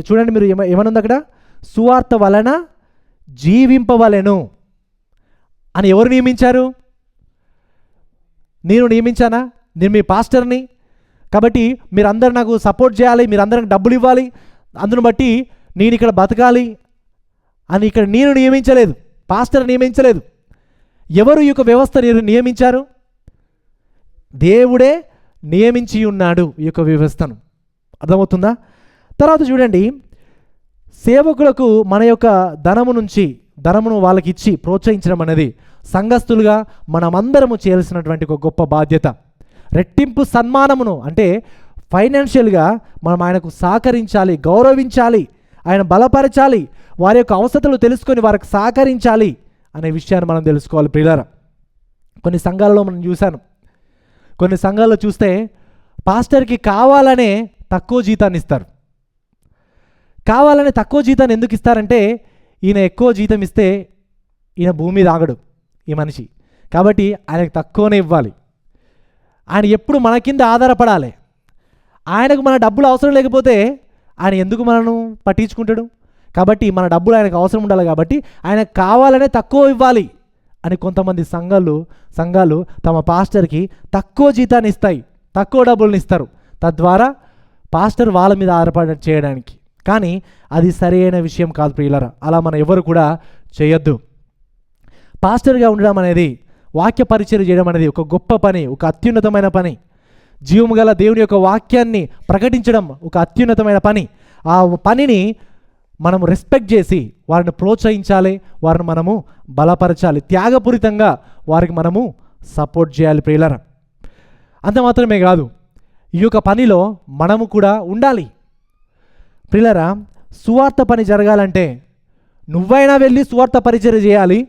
చూడండి, మీరు ఏమనుంది అక్కడ? సువార్త వలన జీవింపవలెను అని ఎవరు నియమించారు? నేను నియమించానా? నేను మీ పాస్టర్ని కాబట్టి మీరందరూ నాకు సపోర్ట్ చేయాలి, మీరందరికి డబ్బులు ఇవ్వాలి, అందును బట్టి నేను ఇక్కడ బతకాలి అని ఇక్కడ నేను నియమించలేదు, పాస్టర్ నియమించలేదు. ఎవరు ఈ యొక్క వ్యవస్థ నియమించారు? దేవుడే నియమించి ఉన్నాడు ఈ యొక్క వ్యవస్థను. అర్థమవుతుందా? తర్వాత చూడండి, సేవకులకు మన యొక్క ధనమును వాళ్ళకి ఇచ్చి ప్రోత్సహించడం అనేది సంఘస్థులుగా మనమందరము చేయాల్సినటువంటి ఒక గొప్ప బాధ్యత. రెట్టింపు సన్మానమును అంటే ఫైనాన్షియల్గా మనం ఆయనకు సహకరించాలి, గౌరవించాలి, ఆయన బలపరచాలి, వారి యొక్క అవసరాలు తెలుసుకొని వారికి సహకరించాలి అనే విషయాన్ని మనం తెలుసుకోవాలి. ప్రియులారా, కొన్ని సంఘాలలో మనం చూశాను, కొన్ని సంఘాల్లో చూస్తే పాస్టర్కి కావాలనే తక్కువ జీతాన్ని ఇస్తారు. కావాలనే తక్కువ జీతాన్ని ఎందుకు ఇస్తారంటే ఈయన ఎక్కువ జీతం ఇస్తే ఈయన భూమి మీద ఆగడు ఈ మనిషి, కాబట్టి ఆయనకు తక్కువనే ఇవ్వాలి. ఆయన ఎప్పుడు మన కింద ఆధారపడాలి. ఆయనకు మన డబ్బులు అవసరం లేకపోతే ఆయన ఎందుకు మనను పట్టించుకుంటాడు? కాబట్టి మన డబ్బులు ఆయనకు అవసరం ఉండాలి, కాబట్టి ఆయనకు కావాలనే తక్కువ ఇవ్వాలి అని కొంతమంది సంఘాలు తమ పాస్టర్కి తక్కువ జీతాన్ని ఇస్తాయి, తక్కువ డబ్బులను ఇస్తారు, తద్వారా పాస్టర్ వాళ్ళ మీద ఆధారపడ చేయడానికి. కానీ అది సరైన విషయం కాదు ప్రియులారా, అలా మనం ఎవరు కూడా చేయొద్దు. పాస్టర్గా ఉండడం అనేది, వాక్య పరిచర్య చేయడం అనేది ఒక గొప్ప పని, ఒక అత్యున్నతమైన పని. జీవము గల దేవుని యొక్క వాక్యాన్ని ప్రకటించడం ఒక అత్యున్నతమైన పని. ఆ పనిని మనము రెస్పెక్ట్ చేసి వారిని ప్రోత్సహించాలి, వారిని మనము బలపరచాలి, త్యాగపూరితంగా వారికి మనము సపోర్ట్ చేయాలి ప్రియులారా. అంత మాత్రమే కాదు, ఈ యొక్క పనిలో మనము కూడా ఉండాలి ప్రియులారా. సువార్త పని జరగాలంటే నువ్వైనా వెళ్ళి సువార్త పరిచర్య చేయాలి,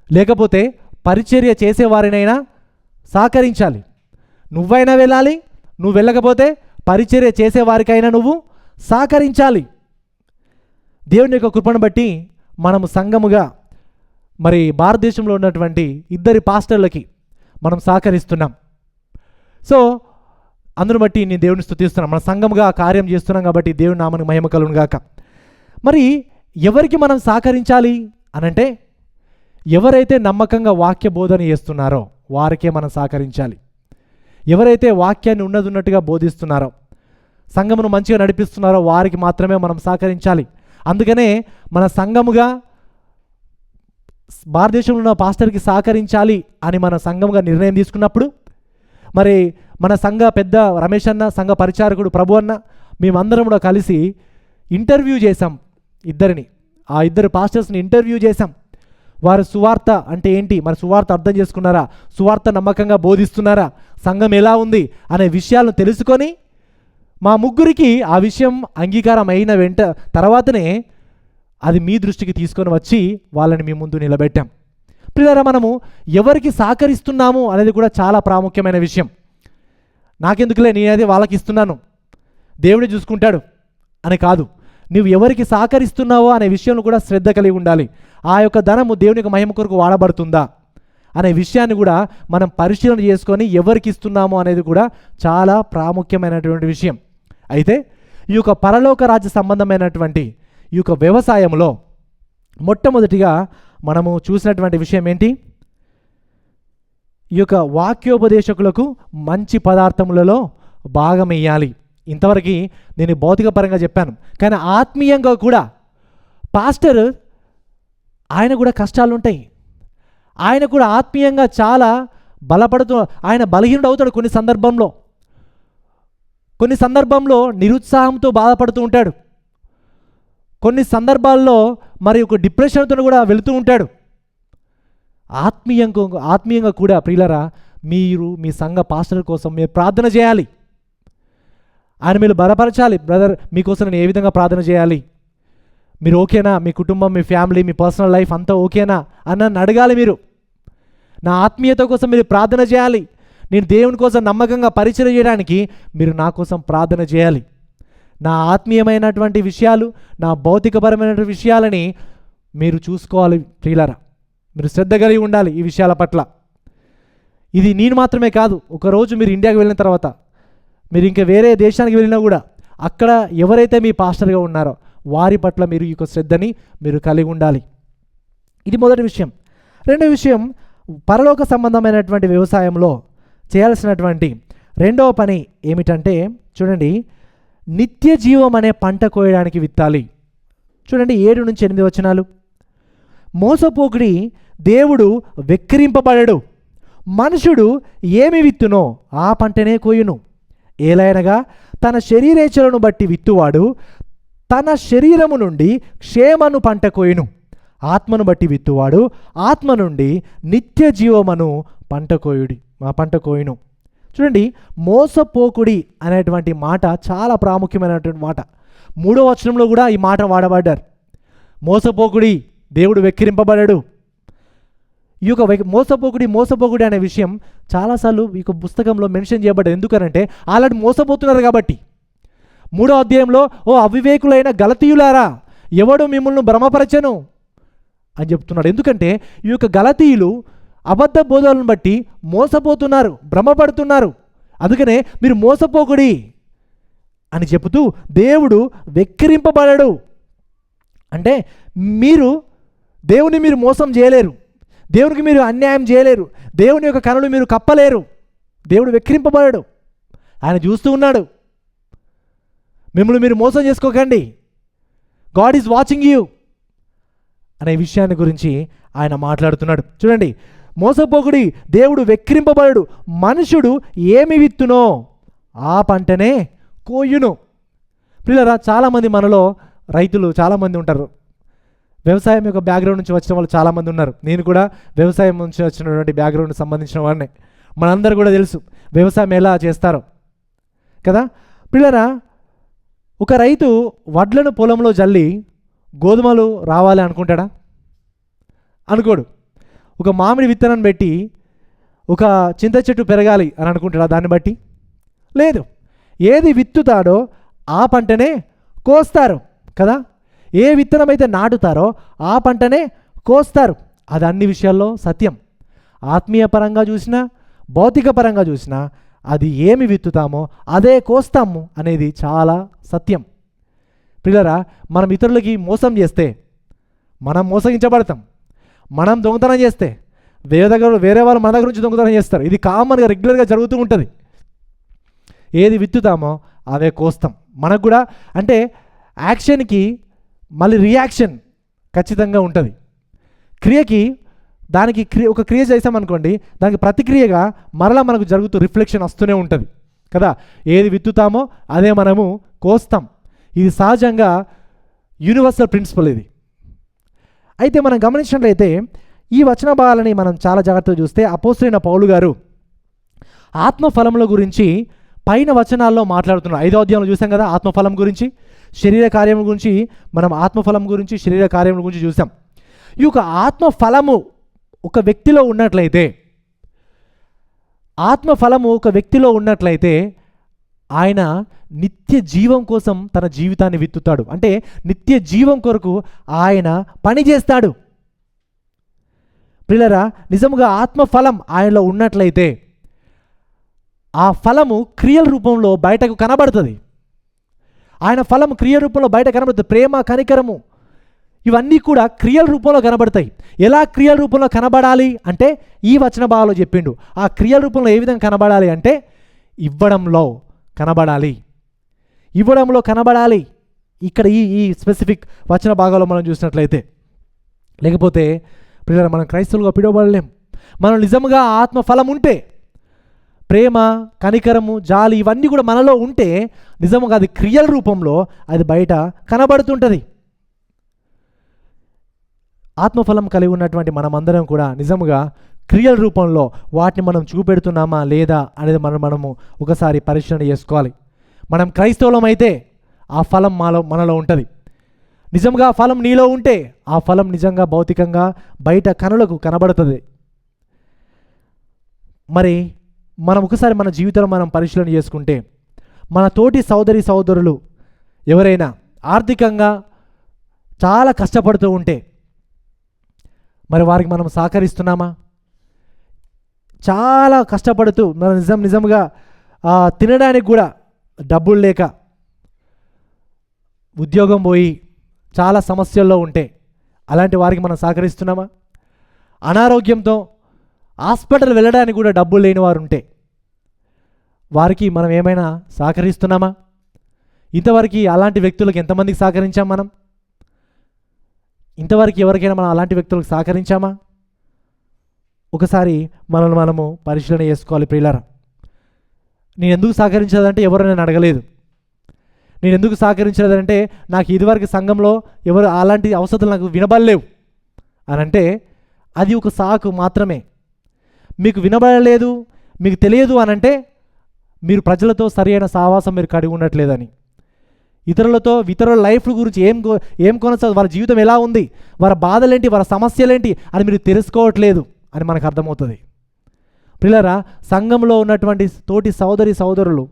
లేకపోతే పరిచర్య చేసేవారినైనా సహకరించాలి. నువ్వైనా వెళ్ళాలి, నువ్వు వెళ్ళకపోతే పరిచర్య చేసేవారికైనా నువ్వు సహకరించాలి. దేవుని యొక్క కృపను బట్టి మనము సంఘముగా మరి భారతదేశంలో ఉన్నటువంటి 2 పాస్టర్లకి మనం సహకరిస్తున్నాం. సో అందును బట్టి నేను దేవుని స్తుతిస్తున్నాం. మన సంఘముగా కార్యం చేస్తున్నాం కాబట్టి దేవుని నామానికి మహిమ కలుగును గాక. మరి ఎవరికి మనం సహకరించాలి అనంటే, ఎవరైతే నమ్మకంగా వాక్య బోధన చేస్తున్నారో వారికే మనం సహకరించాలి. ఎవరైతే వాక్యాన్ని ఉన్నట్టుగా బోధిస్తున్నారో, సంఘమును మంచిగా నడిపిస్తున్నారో వారికి మాత్రమే మనం సహకరించాలి. అందుకనే మన సంఘముగా భారతదేశంలో ఉన్న పాస్టర్కి సహకరించాలి అని మన సంఘముగా నిర్ణయం తీసుకున్నప్పుడు, మరి మన సంఘ పెద్ద రమేష్ అన్న, సంఘ పరిచారకుడు ప్రభు అన్న, మేమందరం కూడా కలిసి ఇంటర్వ్యూ చేశాం ఆ 2 పాస్టర్స్ని ఇంటర్వ్యూ చేశాం. వారు సువార్త అంటే ఏంటి, మరి సువార్త అర్థం చేసుకున్నారా, సువార్త నమ్మకంగా బోధిస్తున్నారా, సంఘం ఎలా ఉంది అనే విషయాలను తెలుసుకొని మా ముగ్గురికి ఆ విషయం అంగీకారం అయిన తర్వాతనే అది మీ దృష్టికి తీసుకొని వచ్చి వాళ్ళని మీ ముందు నిలబెట్టాం. ప్రియులారా, మనము ఎవరికి సహకరిస్తున్నాము అనేది కూడా చాలా ప్రాముఖ్యమైన విషయం. నాకెందుకులే, నేనైతే వాళ్ళకి ఇస్తున్నాను, దేవుడే చూసుకుంటాడు అని కాదు. నువ్వు ఎవరికి సహకరిస్తున్నావో అనే విషయంలో కూడా శ్రద్ధ కలిగి ఉండాలి. ఆ యొక్క ధనము దేవుని యొక్క మహిమ కొరకు వాడబడుతుందా అనే విషయాన్ని కూడా మనం పరిశీలన చేసుకొని ఎవరికి ఇస్తున్నామో అనేది కూడా చాలా ప్రాముఖ్యమైనటువంటి విషయం. అయితే ఈ యొక్క పరలోక రాజ్య సంబంధమైనటువంటి ఈ యొక్క వ్యవసాయంలో మొట్టమొదటిగా మనము చూసినటువంటి విషయం ఏంటి? ఈ యొక్క వాక్యోపదేశకులకు మంచి పదార్థములలో భాగం ఇయ్యాలి. ఇంతవరకు నేను భౌతిక పరంగా చెప్పాను, కానీ ఆత్మీయంగా కూడా పాస్టర్ ఆయన కూడా కష్టాలు ఉంటాయి. ఆయన కూడా ఆత్మీయంగా చాలా బలపడుతూ ఆయన బలహీనుడు అవుతాడు. కొన్ని సందర్భంలో నిరుత్సాహంతో బాధపడుతూ ఉంటాడు. కొన్ని సందర్భాల్లో మరి ఒక డిప్రెషన్తో కూడా వెళుతూ ఉంటాడు. ఆత్మీయంగా కూడా ప్రియులరా, మీరు మీ సంఘ పాస్టర్ కోసం మీరు ప్రార్థన చేయాలి. ఆయన మీరు బలపరచాలి. బ్రదర్, మీకోసం నేను ఏ విధంగా ప్రార్థన చేయాలి, మీరు ఓకేనా, మీ కుటుంబం, మీ ఫ్యామిలీ, మీ పర్సనల్ లైఫ్ అంతా ఓకేనా అని నన్ను అడగాలి. మీరు నా ఆత్మీయత కోసం మీరు ప్రార్థన చేయాలి. నేను దేవుని కోసం నమ్మకంగా పరిచయం చేయడానికి మీరు నా కోసం ప్రార్థన చేయాలి. నా ఆత్మీయమైనటువంటి విషయాలు, నా భౌతికపరమైనటువంటి విషయాలని మీరు చూసుకోవాలి. ప్రియులారా, మీరు శ్రద్ధ కలిగి ఉండాలి ఈ విషయాల పట్ల. ఇది నేను మాత్రమే కాదు, ఒకరోజు మీరు ఇండియాకి వెళ్ళిన తర్వాత మీరు ఇంకా వేరే దేశానికి వెళ్ళినా కూడా అక్కడ ఎవరైతే మీ పాస్టర్గా ఉన్నారో వారి పట్ల మీరు ఈ యొక్క శ్రద్ధని మీరు కలిగి ఉండాలి. ఇది మొదటి విషయం. రెండో విషయం, పరలోక సంబంధమైనటువంటి వ్యవసాయంలో చేయాల్సినటువంటి రెండవ పని ఏమిటంటే చూడండి, నిత్య జీవం అనే పంట కోయడానికి విత్తాలి. చూడండి 7-8 వచనాలు. మోసపోకుడి, దేవుడు వెక్కిరింపబడడు. మనుషుడు ఏమి విత్తునో ఆ పంటనే కోయును. ఏలైనగా తన శరీరేచ్ఛలను బట్టి విత్తువాడు తన శరీరము నుండి క్షేమను పంట కోయును. ఆత్మను బట్టి విత్తువాడు ఆత్మ నుండి నిత్య జీవమను పంట కోయును. చూడండి, మోసపోకుడి అనేటువంటి మాట చాలా ప్రాముఖ్యమైనటువంటి మాట. 3వ వచనంలో కూడా ఈ మాట వాడబడ్డారు. మోసపోకుడి, దేవుడు వెక్కిరింపబడడు. ఈ యొక్క మోసపోకుడి అనే విషయం చాలాసార్లు ఈ యొక్క పుస్తకంలో మెన్షన్ చేయబడ్డది. ఎందుకనంటే ఆల్రెడీ మోసపోతున్నారు కాబట్టి. 3వ అధ్యాయంలో, ఓ అవివేకులైన గలతీయులారా, ఎవడు మిమ్మల్ని భ్రమపరచను అని చెప్తున్నాడు. ఎందుకంటే ఈ యొక్క గలతీయులు అబద్ధ బోధనలను బట్టి మోసపోతున్నారు, భ్రమపడుతున్నారు. అందుకనే మీరు మోసపోకుడి అని చెబుతూ దేవుడు వెక్కిరింపబడడు. అంటే దేవుని మీరు మోసం చేయలేరు, దేవునికి మీరు అన్యాయం చేయలేరు, దేవుని యొక్క కనులు మీరు కప్పలేరు. దేవుడు వెక్కిరింపబడడు. ఆయన చూస్తూ ఉన్నాడు. మిమ్మల్ని మీరు మోసం చేసుకోకండి, గాడ్ ఈజ్ వాచింగ్ యూ అనే విషయాన్ని గురించి ఆయన మాట్లాడుతున్నాడు. చూడండి, మోసపోకుడి, దేవుడు వెక్కిరింపబడడు. మనుషుడు ఏమి విత్తునో ఆ పంటనే కోయును. పిల్లరా, చాలామంది మనలో రైతులు చాలామంది ఉంటారు. వ్యవసాయం యొక్క బ్యాక్గ్రౌండ్ నుంచి వచ్చిన వాళ్ళు చాలామంది ఉన్నారు. నేను కూడా వ్యవసాయం నుంచి వచ్చినటువంటి బ్యాక్గ్రౌండ్కి సంబంధించిన వాడిని. మనందరూ కూడా తెలుసు వ్యవసాయం ఎలా చేస్తారో కదా. పిల్లరా, ఒక రైతు వడ్లను పొలంలో జల్లి గోధుమలు రావాలి అనుకుంటాడా? అనుకోడు. ఒక మామిడి విత్తనాన్ని పెట్టి ఒక చింత చెట్టు పెరగాలి అని అనుకుంటాడా దాన్ని బట్టి? లేదు. ఏది విత్తుతాడో ఆ పంటనే కోస్తారు కదా. ఏ విత్తనం అయితే నాటుతారో ఆ పంటనే కోస్తారు. అది అన్ని విషయాల్లో సత్యం. ఆత్మీయ పరంగా చూసినా, భౌతిక పరంగా చూసినా అది ఏమి విత్తుతామో అదే కోస్తాము అనేది చాలా సత్యం. పిల్లరా, మనం ఇతరులకి మోసం చేస్తే మనం మోసగించబడతాం. మనం దొంగతనం చేస్తే వేరే వాళ్ళు మన దగ్గర నుంచి దొంగతనం చేస్తారు. ఇది కామన్గా రెగ్యులర్గా జరుగుతూ ఉంటుంది. ఏది విత్తుతామో అవే కోస్తాం. మనకు కూడా అంటే యాక్షన్కి మళ్ళీ రియాక్షన్ ఖచ్చితంగా ఉంటుంది. క్రియకి దానికి ఒక క్రియ చేసామనుకోండి, దానికి ప్రతిక్రియగా మరలా మనకు జరుగుతూ రిఫ్లెక్షన్ వస్తూనే ఉంటుంది కదా. ఏది విత్తుతామో అదే మనము కోస్తాం. ఇది సహజంగా యూనివర్సల్ ప్రిన్సిపల్ ఇది. అయితే మనం గమనించినట్లయితే ఈ వచన భాగాలని మనం చాలా జాగ్రత్తగా చూస్తే అపోస్తలుడైన పౌలు గారు ఆత్మఫలముల గురించి పైన వచనాల్లో మాట్లాడుతున్నారు. 5వ అధ్యాయంలో చూసాం కదా ఆత్మఫలం గురించి, శరీర కార్యముల గురించి. మనం ఆత్మఫలం గురించి, శరీర కార్యముల గురించి చూసాం. ఈ యొక్క ఆత్మఫలము ఒక వ్యక్తిలో ఉన్నట్లయితే ఆయన నిత్య జీవం కోసం తన జీవితాన్ని విత్తుతాడు. అంటే నిత్య జీవం కొరకు ఆయన పని చేస్తాడు. ప్రియులారా, నిజముగా ఆత్మఫలం ఆయనలో ఉన్నట్లయితే ఆ ఫలము క్రియల రూపంలో బయటకు కనబడుతుంది. ఆయన ఫలం క్రియ రూపంలో బయట కనబడుతుంది. ప్రేమ, కనికరము ఇవన్నీ కూడా క్రియల రూపంలో కనబడతాయి. ఎలా క్రియల రూపంలో కనబడాలి అంటే ఈ వచన భాగంలో చెప్పిండు. ఆ క్రియల రూపంలో ఏ విధంగా కనబడాలి అంటే ఇవ్వడంలో కనబడాలి, ఇవ్వడంలో కనబడాలి. ఇక్కడ ఈ స్పెసిఫిక్ వచన భాగంలో మనం చూసినట్లయితే, లేకపోతే ప్రియులారా మనం క్రైస్తవులుగా పిలువబడలేం. మనం నిజంగా ఆత్మఫలం ఉంటే, ప్రేమ, కనికరము, జాలి ఇవన్నీ కూడా మనలో ఉంటే నిజంగా అది క్రియల రూపంలో అది బయట కనబడుతుంటుంది. ఆత్మఫలం కలిగి ఉన్నటువంటి మనమందరం కూడా నిజంగా క్రియల రూపంలో వాటిని మనం చూపెడుతున్నామా లేదా అనేది మనము ఒకసారి పరిశీలన చేసుకోవాలి. మనం క్రైస్తవులం అయితే ఆ ఫలం మనలో ఉంటుంది. నిజంగా ఆ ఫలం నీలో ఉంటే ఆ ఫలం నిజంగా భౌతికంగా బయట కనులకు కనబడుతుంది. మరి మనం ఒకసారి మన జీవితంలో మనం పరిశీలన చేసుకుంటే, మన తోటి సోదరులు ఎవరైనా ఆర్థికంగా చాలా కష్టపడుతూ ఉంటే మరి వారికి మనం సహకరిస్తున్నామా? చాలా కష్టపడుతూ మన నిజంగా తినడానికి కూడా డబ్బులు లేక, ఉద్యోగం పోయి చాలా సమస్యల్లో ఉంటే అలాంటి వారికి మనం సహకరిస్తున్నామా? అనారోగ్యంతో హాస్పిటల్ వెళ్ళడానికి కూడా డబ్బులు లేని వారు ఉంటే వారికి మనం ఏమైనా సహకరిస్తున్నామా? ఇంతవరకు అలాంటి వ్యక్తులకు ఎంతమందికి సహకరించాం మనం? ఇంతవరకు ఎవరికైనా మనం అలాంటి వ్యక్తులకు సహకరించామా? ఒకసారి మనము పరిశీలన చేసుకోవాలి ప్రియులారా. నేను ఎందుకు సహకరించలేదంటే ఎవరు నేను అడగలేదు. నేను ఎందుకు సహకరించలేదంటే నాకు ఇదివరకు సంఘంలో ఎవరు అలాంటి అవసరాలు నాకు వినబడలేవు అని అంటే అది ఒక సాకు మాత్రమే. మీకు వినబడలేదు, మీకు తెలియదు అని అంటే మీరు ప్రజలతో సరైన సహవాసం మీరు కలిగి ఉండట్లేదని. ఇతరుల లైఫ్ గురించి ఏం కొనసాగు, వాళ్ళ జీవితం ఎలా ఉంది, వారి బాధలేంటి, వారి సమస్యలేంటి అని మీరు తెలుసుకోవట్లేదు అని మనకు అర్థమవుతుంది. పిల్లరా, సంఘంలో ఉన్నటువంటి తోటి సోదరులు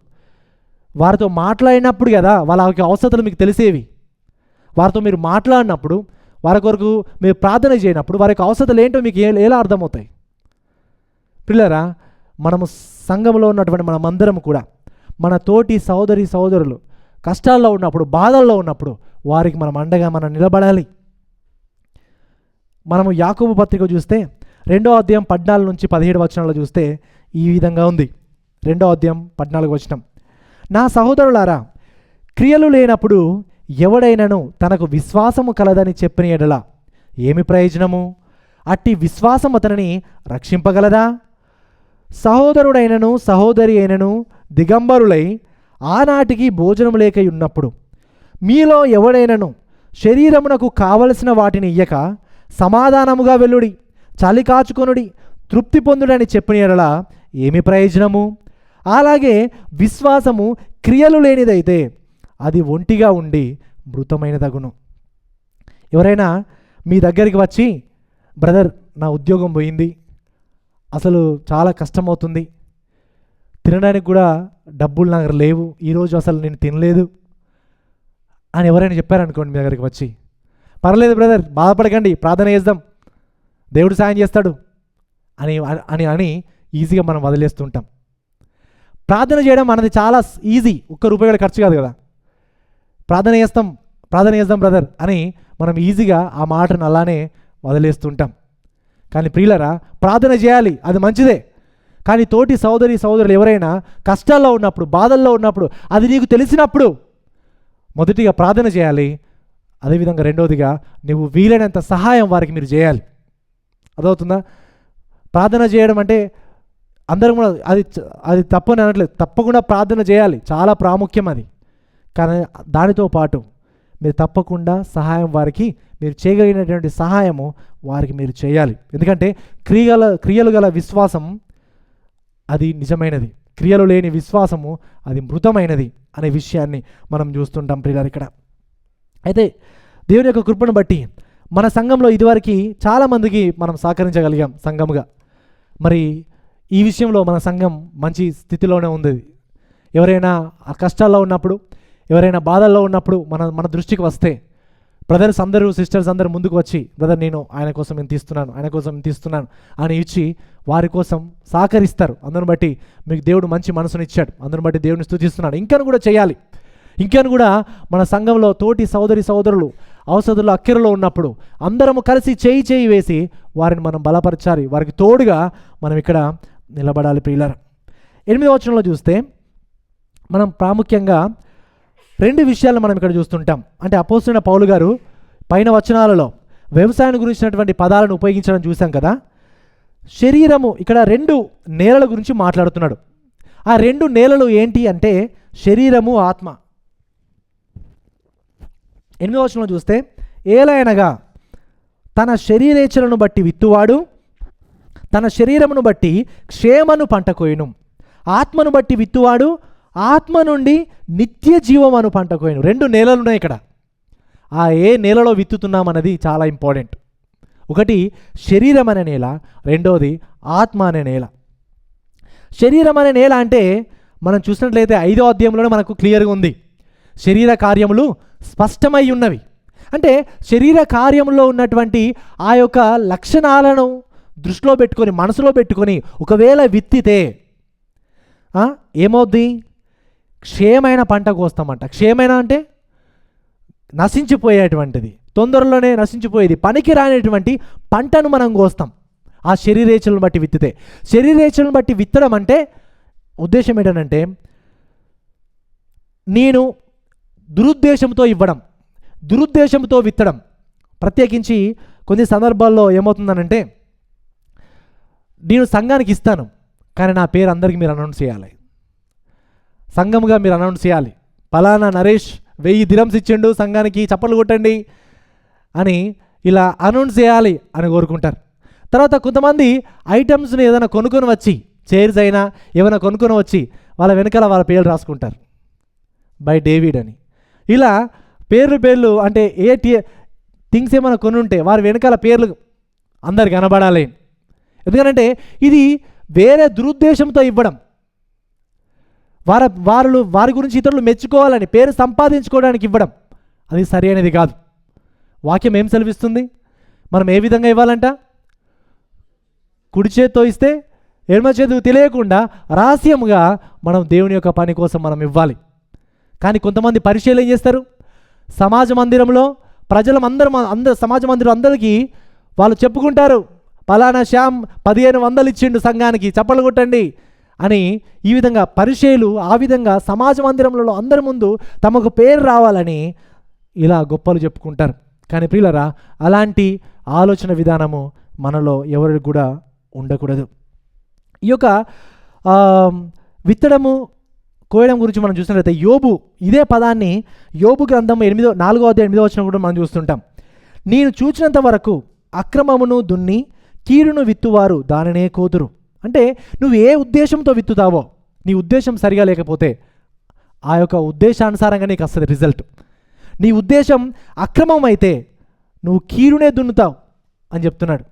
వారితో మాట్లాడినప్పుడు కదా వాళ్ళ అవసరాలు మీకు తెలిసేవి. వారితో మీరు మాట్లాడినప్పుడు, వారి కొరకు మీరు ప్రార్థన చేయనప్పుడు వారి యొక్క అవసరాలు ఏంటో మీకు ఎలా అర్థమవుతాయి? పిల్లరా, మనము సంఘంలో ఉన్నటువంటి మనమందరం కూడా మన తోటి సోదరులు కష్టాల్లో ఉన్నప్పుడు, బాధల్లో ఉన్నప్పుడు వారికి మనం అండగా మనం నిలబడాలి. మనము యాకోబు పత్రిక చూస్తే 2వ అధ్యాయం 14 నుంచి 17 వచనాల్లో చూస్తే ఈ విధంగా ఉంది. 2వ అధ్యాయం 14 వచనం, నా సహోదరులారా, క్రియలు లేనప్పుడు ఎవడైనను తనకు విశ్వాసము కలదని చెప్పిన ఎడల ఏమి ప్రయోజనము? అట్టి విశ్వాసం అతనిని రక్షింపగలదా? సహోదరుడైనను సహోదరి అయినను దిగంబరులై ఆనాటికి భోజనం లేక ఉన్నప్పుడు మీలో ఎవడైనను శరీరమునకు కావలసిన వాటిని ఇయ్యక సమాధానముగా వెల్లుడి, చలి కాచుకొనుడి, తృప్తి పొందుడని చెప్పిన ఎడల ఏమి ప్రయోజనము? అలాగే విశ్వాసము క్రియలు లేనిదైతే అది ఒంటిగా ఉండి మృతమైనదగును. ఎవరైనా మీ దగ్గరికి వచ్చి, బ్రదర్ నా ఉద్యోగం పోయింది, అసలు చాలా కష్టమవుతుంది, తినడానికి కూడా డబ్బులు నాకు లేవు, ఈరోజు అసలు నేను తినలేదు అని ఎవరైనా చెప్పారనుకోండి మీ దగ్గరికి వచ్చి, పర్లేదు బ్రదర్ బాధపడకండి, ప్రార్థన చేద్దాం, దేవుడు సాయం చేస్తాడు అని అని అని ఈజీగా మనం వదిలేస్తుంటాం. ప్రార్థన చేయడం అనేది చాలా ఈజీ, ₹1 కూడా ఖర్చు కాదు కదా. ప్రార్థన చేద్దాం బ్రదర్ అని మనం ఈజీగా ఆ మాటను అలానే వదిలేస్తుంటాం. కానీ ప్రియులరా, ప్రార్థన చేయాలి, అది మంచిదే. కానీ తోటి సోదరులు ఎవరైనా కష్టాల్లో ఉన్నప్పుడు, బాధల్లో ఉన్నప్పుడు, అది నీకు తెలిసినప్పుడు మొదటిగా ప్రార్థన చేయాలి. అదేవిధంగా రెండవదిగా నువ్వు వీలైనంత సహాయం వారికి మీరు చేయాలి. అదవుతుందా? ప్రార్థన చేయడం అంటే అందరం కూడా అది తప్పని అనట్లేదు, తప్పకుండా ప్రార్థన చేయాలి, చాలా ప్రాముఖ్యం అది. కానీ దానితో పాటు మీరు తప్పకుండా సహాయం వారికి మీరు చేయగలిగినటువంటి సహాయము వారికి మీరు చేయాలి. ఎందుకంటే క్రియలు గల విశ్వాసం అది నిజమైనది, క్రియలు లేని విశ్వాసము అది మృతమైనది అనే విషయాన్ని మనం చూస్తుంటాం ప్రియులారా ఇక్కడ. అయితే దేవుని యొక్క కృపను బట్టి మన సంఘంలో ఇదివరకు చాలామందికి మనం సహకరించగలిగాం సంఘముగా. మరి ఈ విషయంలో మన సంఘం మంచి స్థితిలోనే ఉంది. ఎవరైనా ఆ కష్టాల్లో ఉన్నప్పుడు, ఎవరైనా బాధల్లో ఉన్నప్పుడు మన దృష్టికి వస్తే బ్రదర్స్ అందరూ, సిస్టర్స్ అందరూ ముందుకు వచ్చి, బ్రదర్ నేను ఆయన కోసం ఇంత ఇస్తున్నాను అని ఇచ్చి వారి కోసం సహకరిస్తారు. అందుని బట్టి మీకు దేవుడు మంచి మనసును ఇచ్చాడు, అందుని బట్టి దేవుడిని స్తుతిస్తున్నాడు, ఇంకా కూడా చేయాలి. ఇంకేను కూడా మన సంఘంలో తోటి సోదరులు అవసరంలో అక్కరలో ఉన్నప్పుడు అందరము కలిసి చేయి వేసి వారిని మనం బలపరచాలి, వారికి తోడుగా మనం ఇక్కడ నిలబడాలి. ప్రియులారా, 8వ వచనంలో చూస్తే మనం ప్రాముఖ్యంగా 2 విషయాలు మనం ఇక్కడ చూస్తుంటాం. అంటే అపోస్తలుడైన పౌలు గారు పైన వచనాలలో వ్యవసాయం గురించినటువంటి పదాలను ఉపయోగించడం చూసాం కదా. శరీరము ఇక్కడ 2 నేలల గురించి మాట్లాడుతున్నాడు. ఆ 2 నేలలు ఏంటి అంటే శరీరము, ఆత్మ. 8వ వచనంలో చూస్తే ఏలయనగా తన శరీరేచ్ఛలను బట్టి విత్తువాడు తన శరీరమును బట్టి క్షేమను పంట కోయును, ఆత్మను బట్టి విత్తువాడు ఆత్మ నుండి నిత్య జీవమను పంట కోయును. 2 నేలలు ఉన్నాయి ఇక్కడ. ఆ ఏ నేలలో విత్తుతున్నామన్నది చాలా ఇంపార్టెంట్. ఒకటి శరీరం అనే నేల, రెండోది ఆత్మ అనే నేల. శరీరం అనే నేల అంటే మనం చూసినట్లయితే 5వ అధ్యాయంలోనే మనకు క్లియర్గా ఉంది. శరీర కార్యములు స్పష్టమై ఉన్నవి. అంటే శరీర కార్యంలో ఉన్నటువంటి ఆ యొక్క లక్షణాలను దృష్టిలో పెట్టుకొని, మనసులో పెట్టుకొని ఒకవేళ విత్తితే ఏమవుద్ది? క్షేమైన పంట కోస్తామంట. క్షేమైన అంటే నశించిపోయేటువంటిది, తొందరలోనే నశించిపోయేది, పనికి రానిటువంటి పంటను మనం కోస్తాం ఆ శరీరేచ్ఛలను బట్టి విత్తితే. శరీరేచ్ఛలను బట్టి విత్తడం అంటే ఉద్దేశం ఏంటంటే నేను దురుద్దేశంతో ఇవ్వడం, దురుద్దేశంతో విత్తడం. ప్రత్యేకించి కొన్ని సందర్భాల్లో ఏమవుతుందనంటే నేను సంఘానికి ఇస్తాను, కానీ నా పేరు అందరికీ మీరు అనౌన్స్ చేయాలి, సంఘముగా మీరు అనౌన్స్ చేయాలి. పలానా నరేష్ 1000 దిరమ్స్ ఇచ్చిండు సంఘానికి, చప్పట్లు కొట్టండి అని ఇలా అనౌన్స్ చేయాలి అని కోరుకుంటారు. తర్వాత కొంతమంది ఐటమ్స్ని ఏదైనా కొనుక్కొని వచ్చి, చైర్స్ అయినా ఏమైనా కొనుక్కొని వచ్చి వాళ్ళ వెనకాల వాళ్ళ పేర్లు రాసుకుంటారు, బై డేవిడ్ అని. ఇలా పేర్లు అంటే థింగ్స్ ఏమైనా కొని ఉంటే వారి వెనకాల పేర్లు అందరికి కనబడాలి. ఎందుకంటే ఇది వేరే దురుద్దేశంతో ఇవ్వడం, వారి గురించి ఇతరులు మెచ్చుకోవాలని, పేరు సంపాదించుకోవడానికి ఇవ్వడం. అది సరి అనేది కాదు. వాక్యం ఏం సెలవిస్తుంది? మనం ఏ విధంగా ఇవ్వాలంట? కుడి చేతితో ఇస్తే ఎడమ చేతికి తెలియకుండా రహస్యముగా మనం దేవుని యొక్క పని కోసం మనం ఇవ్వాలి. కానీ కొంతమంది పరిచయాలు ఏం చేస్తారు? సమాజ మందిరంలో అందరూ సమాజ మందిరం అందరికీ వాళ్ళు చెప్పుకుంటారు, పలానా శ్యామ్ 1500 ఇచ్చిండు సంఘానికి, చప్పలు కొట్టండి అని. ఈ విధంగా పరిచయాలు ఆ విధంగా సమాజ మందిరంలో అందరి ముందు తమకు పేరు రావాలని ఇలా గొప్పలు చెప్పుకుంటారు. కానీ ప్రియులరా, అలాంటి ఆలోచన విధానము మనలో ఎవరికి కూడా ఉండకూడదు. ఈ యొక్క విత్తడము కోయడం గురించి మనం చూసినట్లయితే యోబు ఇదే పదాన్ని యోబు గ్రంథం 4వ అధ్యాయం 8వ వచనం కూడా మనం చూస్తుంటాం. నేను చూచినంత వరకు అక్రమమును దున్ని కీడును విత్తువారు దానినే కోతురు. అంటే నువ్వు ఏ ఉద్దేశంతో విత్తుతావో, నీ ఉద్దేశం సరిగా లేకపోతే ఆ యొక్క ఉద్దేశానుసారంగా నీకు వస్తుంది రిజల్ట్. నీ ఉద్దేశం అక్రమం అయితే నువ్వు కీడునే దున్నుతావు అని చెప్తున్నాడు.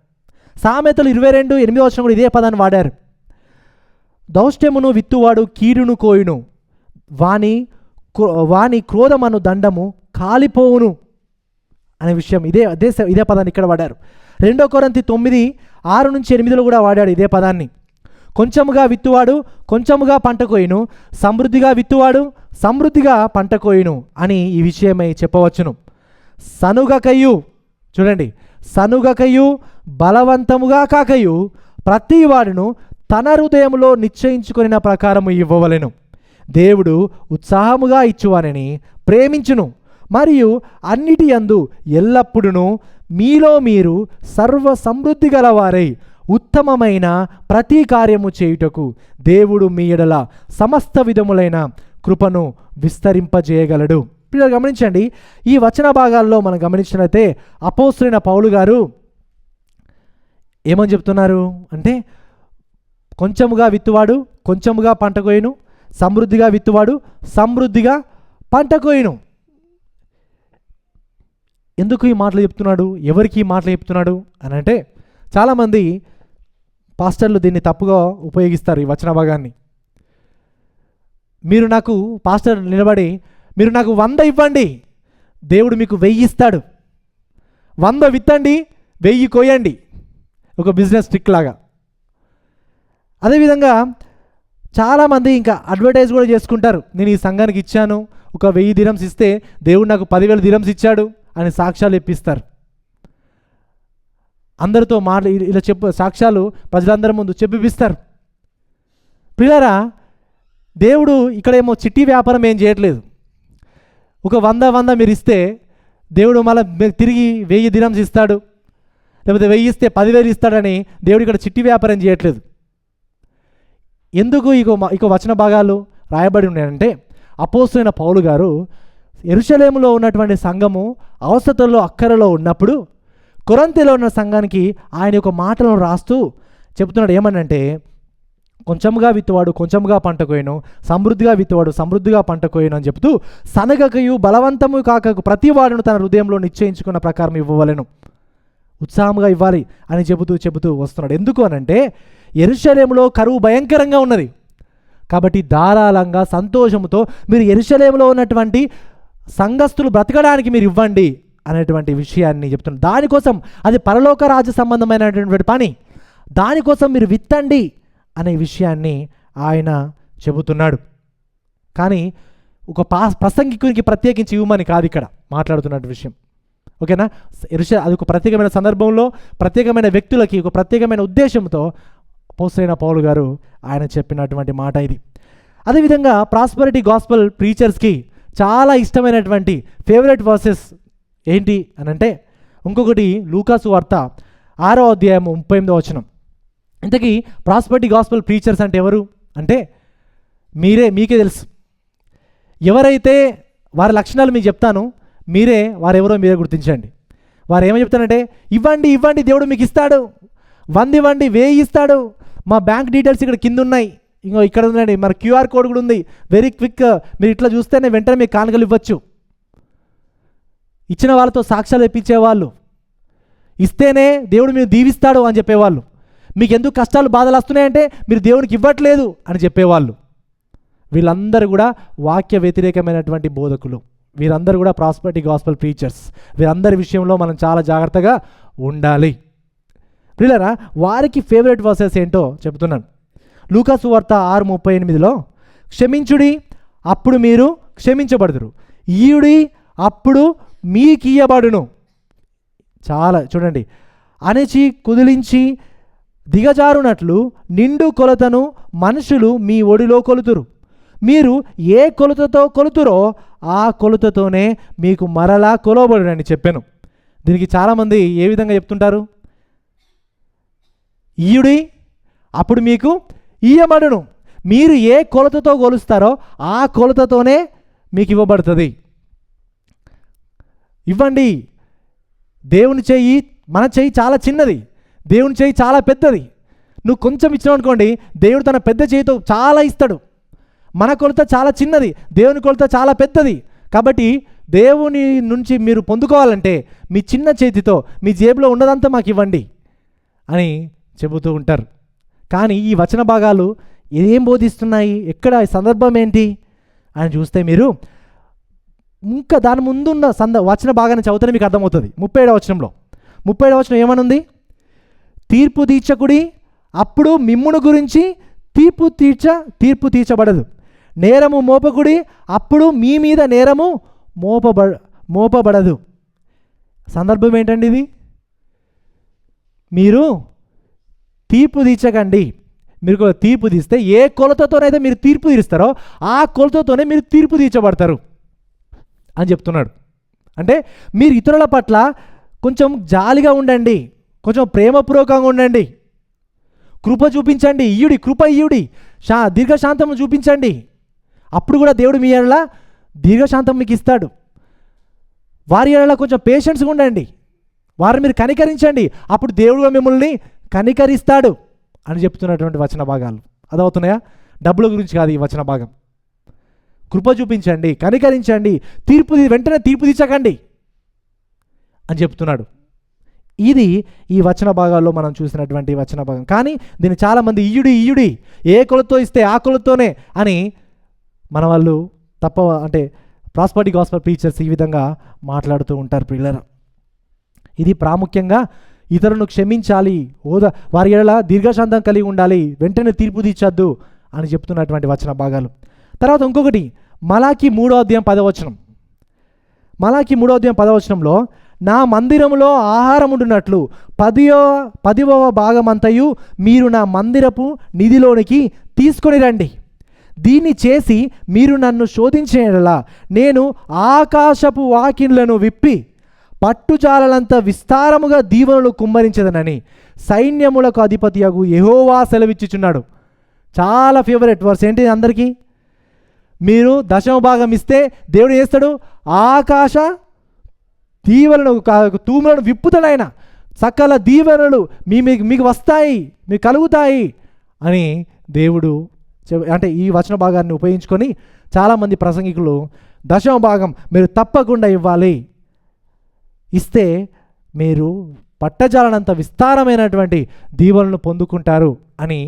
సామెతలు 22:8 వచనం కూడా ఇదే పదాన్ని వాడారు. దౌష్ట్యమును విత్తువాడు కీడును కోయును, వాని క్రోధమను దండము కాలిపోవును అనే విషయం ఇదే పదాన్ని ఇక్కడ వాడారు. 2 కొరింథీ 9:6-8 కూడా వాడాడు ఇదే పదాన్ని. కొంచెముగా విత్తువాడు కొంచెముగా పంట కోయును, సమృద్ధిగా విత్తువాడు సమృద్ధిగా పంట కోయును అని ఈ విషయమై చెప్పవచ్చును. సనుగకయు, చూడండి, సనుగకయు బలవంతముగా కాకయు ప్రతి వాడును తన హృదయంలో నిశ్చయించుకొనిన ప్రకారము ఇవ్వవలెను. దేవుడు ఉత్సాహముగా ఇచ్చువానని ప్రేమించును, మరియు అన్నిటి యందు ఎల్లప్పుడూ మీలో మీరు సర్వ సమృద్ధి గలవారై ఉత్తమమైన ప్రతి కార్యము చేయుటకు దేవుడు మీ ఎడల సమస్త విధములైన కృపను విస్తరింపజేయగలడు. పిల్లలు గమనించండి, ఈ వచన భాగాల్లో మనం గమనించినట్లయితే అపోస్తలుడైన పౌలు గారు ఏమని చెప్తున్నారు అంటే, కొంచెముగా విత్తువాడు కొంచెముగా పంట కోయును, సమృద్ధిగా విత్తువాడు సమృద్ధిగా పంట కోయును. ఎందుకు ఈ మాటలు చెప్తున్నాడు? ఎవరికి ఈ మాటలు చెప్తున్నాడు అని అంటే, చాలామంది పాస్టర్లు దీన్ని తప్పుగా ఉపయోగిస్తారు ఈ వచన భాగాన్ని. మీరు నాకు పాస్టర్ నిలబడి మీరు నాకు 100 ఇవ్వండి, దేవుడు మీకు 1000 ఇస్తాడు. 100 విత్తండి, 1000 కోయండి, ఒక బిజినెస్ ట్రిక్ లాగా. అదేవిధంగా చాలామంది ఇంకా అడ్వర్టైజ్ కూడా చేసుకుంటారు, నేను ఈ సంఘానికి ఇచ్చాను, ఒక 1000 దిరమ్స్ ఇస్తే దేవుడు నాకు 10,000 దిరమ్స్ ఇచ్చాడు అని సాక్ష్యాలు ఇప్పిస్తారు. అందరితో ఇలా సాక్ష్యాలు ప్రజలందరి ముందు చెప్పిస్తారు. ప్రియులారా, దేవుడు ఇక్కడేమో చిట్టి వ్యాపారం ఏం చేయట్లేదు. ఒక 100 మీరు ఇస్తే దేవుడు మళ్ళీ తిరిగి 1000 దిరమ్స్ ఇస్తాడు, లేకపోతే 1000 ఇస్తే 10,000 ఇస్తాడని దేవుడు ఇక్కడ చిట్టి వ్యాపారం చేయట్లేదు. ఎందుకు ఇక వచన భాగాలు రాయబడి ఉన్నాయంటే, అపోస్తలుడైన పౌలు గారు యెరూషలేములో ఉన్నటువంటి సంఘము అవసరతలో అక్కరలో ఉన్నప్పుడు కొరింథీలో ఉన్న సంఘానికి ఆయన ఒక మాటలను రాస్తూ చెప్తున్నాడు. ఏమనంటే, కొంచెంగా విత్తువాడు కొంచెంగా పంట కోయను, సమృద్ధిగా విత్తువాడు సమృద్ధిగా పంట కోయను అని చెప్తూ, సనగకయు బలవంతము కాకకు ప్రతి వాడును తన హృదయంలో నిశ్చయించుకున్న ప్రకారం ఇవ్వవలెను, ఉత్సాహంగా ఇవ్వాలి అని చెబుతూ వస్తున్నాడు. ఎందుకు అనంటే, యెరూషలేములో కరువు భయంకరంగా ఉన్నది కాబట్టి ధారాళంగా సంతోషంతో మీరు యెరూషలేములో ఉన్నటువంటి సంఘస్థులు బ్రతకడానికి మీరు ఇవ్వండి అనేటువంటి విషయాన్ని చెప్తున్నాడు. దానికోసం అది పరలోక రాజ్య సంబంధమైనటువంటి పని, దానికోసం మీరు విత్తండి అనే విషయాన్ని ఆయన చెబుతున్నాడు. కానీ ఒక ప్రసంగికునికి ప్రత్యేకించి ఇవ్వమని కాదు ఇక్కడ మాట్లాడుతున్న విషయం. ఓకేనా? అది ఒక ప్రత్యేకమైన సందర్భంలో ప్రత్యేకమైన వ్యక్తులకి ఒక ప్రత్యేకమైన ఉద్దేశంతో అపోస్తలుడైన పౌలు గారు ఆయన చెప్పినటువంటి మాట ఇది. అదేవిధంగా ప్రాస్పరిటీ గాస్పెల్ ప్రీచర్స్కి చాలా ఇష్టమైనటువంటి ఫేవరెట్ వర్సెస్ ఏంటి అనంటే, ఇంకొకటి లూకాసు వార్త 6వ అధ్యాయం 38వ వచనం. ఇంతకీ ప్రాస్పరిటీ గాస్పెల్ ప్రీచర్స్ అంటే ఎవరు అంటే మీకే తెలుసు. ఎవరైతే వారి లక్షణాలు మీకు చెప్తాను, వారెవరో మీరే గుర్తించండి. వారు ఏమని చెప్తారంటే, ఇవ్వండి దేవుడు మీకు ఇస్తాడు, 100 ఇవ్వండి 1000 ఇస్తాడు, మా బ్యాంక్ డీటెయిల్స్ ఇక్కడ కింద ఉన్నాయి, ఇక్కడ ఉందండి, మన QR కోడ్ కూడా ఉంది, వెరీ క్విక్, మీరు ఇట్లా చూస్తేనే వెంటనే మీకు కానుకలు ఇవ్వచ్చు. ఇచ్చిన వాళ్ళతో సాక్ష్యాలు ఇప్పించేవాళ్ళు, ఇస్తేనే దేవుడు మీరు దీవిస్తాడు అని చెప్పేవాళ్ళు. మీకు ఎందుకు కష్టాలు బాధలు వస్తున్నాయంటే మీరు దేవునికి ఇవ్వట్లేదు అని చెప్పేవాళ్ళు. వీళ్ళందరూ కూడా వాక్య వ్యతిరేకమైనటువంటి బోధకులు. వీరందరూ కూడా ప్రాస్పరిటీ గాస్పెల్ ప్రీచర్స్. వీరందరి విషయంలో మనం చాలా జాగ్రత్తగా ఉండాలి. ప్రియులారా, వారికి ఫేవరెట్ వర్సెస్ ఏంటో చెప్తున్నాను. లూకాసు వార్త 6:38లో, క్షమించుడి అప్పుడు మీరు క్షమించబడుదురు, ఈయుడి అప్పుడు మీకు ఇయ్యబడును. చాలా చూడండి, అణచి కుదిలించి దిగజారునట్లు నిండు కొలతను మనుషులు మీ ఒడిలో కొలుతురు, మీరు ఏ కొలతతో కొలుతురో ఆ కొలతతోనే మీకు మరలా కొలవబడునని చెప్పాను. దీనికి చాలామంది ఏ విధంగా చెప్తుంటారు, ఈయుడి అప్పుడు మీకు ఇయ్యబడును, మీరు ఏ కొలతతో కొలుస్తారో ఆ కొలతతోనే మీకు ఇవ్వబడుతుంది. ఇవ్వండి. దేవుని చెయ్యి, మన చెయ్యి చాలా చిన్నది, దేవుని చెయ్యి చాలా పెద్దది. నువ్వు కొంచెం ఇచ్చినావు అనుకోండి, దేవుడు తన పెద్ద చేయితో చాలా ఇస్తాడు. మన కొలత చాలా చిన్నది, దేవుని కొలత చాలా పెద్దది. కాబట్టి దేవుని నుంచి మీరు పొందుకోవాలంటే మీ చిన్న చేతితో మీ జేబులో ఉన్నదంతా మాకు ఇవ్వండి అని చెబుతూ ఉంటారు. కానీ ఈ వచన భాగాలు ఏం బోధిస్తున్నాయి, ఎక్కడ సందర్భం ఏంటి అని చూస్తే మీరు ఇంకా దాని ముందున్న వచన భాగాన్ని చదివితే మీకు అర్థమవుతుంది. 37వ వచనంలో 37వ వచనం ఏమనుంది, తీర్పు తీర్చకుడి అప్పుడు మిమ్మును గురించి తీర్పు తీర్చబడదు, నేరము మోపకుడి అప్పుడు మీ మీద నేరము మోపబడదు. సందర్భం ఏంటండి ఇది? మీరు తీర్పు తీర్చకండి. మీరు తీర్పు తీస్తే ఏ కొలతతోనైతే మీరు తీర్పు తీరుస్తారో ఆ కొలతతోనే మీరు తీర్పు తీర్చబడతారు అని చెప్తున్నాడు. అంటే మీరు ఇతరుల పట్ల కొంచెం జాలిగా ఉండండి, కొంచెం ప్రేమపూర్వకంగా ఉండండి, కృప చూపించండి, కృప ఇయ్యుడి, దీర్ఘశాంతం చూపించండి. అప్పుడు కూడా దేవుడు మీ ఎడల దీర్ఘశాంతం మీకు ఇస్తాడు. వారి ఎడల కొంచెం పేషెన్స్గా ఉండండి, వారిని మీరు కనికరించండి, అప్పుడు దేవుడు మిమ్మల్ని కనికరిస్తాడు అని చెప్తున్నటువంటి వచన భాగాలు అదవుతున్నాయా? డబ్బుల గురించి కాదు ఈ వచన భాగం. కృప చూపించండి, కనికరించండి, వెంటనే తీర్పు తీర్చకండి అని చెప్తున్నాడు. ఇది ఈ వచన భాగాల్లో మనం చూసినటువంటి వచన భాగం. కానీ దీన్ని చాలామంది ఇయ్యుడి ఏ కొలతో ఇస్తే ఆ కొలతోనే అని మన వాళ్ళు అంటే ప్రాస్పరిటీ గాస్పెల్ ప్రీచర్స్ ఈ విధంగా మాట్లాడుతూ ఉంటారు. పిల్లలు, ఇది ప్రాముఖ్యంగా ఇతరులను క్షమించాలి, వారి ఎడల దీర్ఘశాంతం కలిగి ఉండాలి, వెంటనే తీర్పు తీర్చొద్దు అని చెప్తున్నటువంటి వచన భాగాలు. తర్వాత ఇంకొకటి, మలాకి 3:10. మలాకి 3:10 నా మందిరములో ఆహారం ఉండునట్లు 10వ భాగమంతయు మీరు నా మందిరపు నిధిలోనికి తీసుకొని రండి. దీన్ని చేసి మీరు నన్ను శోధించేలా నేను ఆకాశపు వాకిన్లను విప్పి పట్టుజాలలంత విస్తారముగా దీవెనలు కుమ్మరించదనని సైన్యములకు అధిపతియగు యెహోవా సెలవిచ్చుచున్నాడు. చాలా ఫేవరెట్ వర్స్ ఏంటి అందరికీ? మీరు 10వ భాగం ఇస్తే దేవుడు చేస్తాడు, ఆకాశ దీవెనలు తూములను విప్పుతాడు. సకల దీవెనలు మీకు వస్తాయి, మీకు కలుగుతాయి అని దేవుడు అంటే ఈ వచన భాగాన్ని ఉపయోగించుకొని చాలామంది ప్రసంగికులు 10వ భాగం మీరు తప్పకుండా ఇవ్వాలి, ఇస్తే మీరు పట్టజాలనంత విస్తారమైనటువంటి దీవెనలను పొందుకుంటారు అని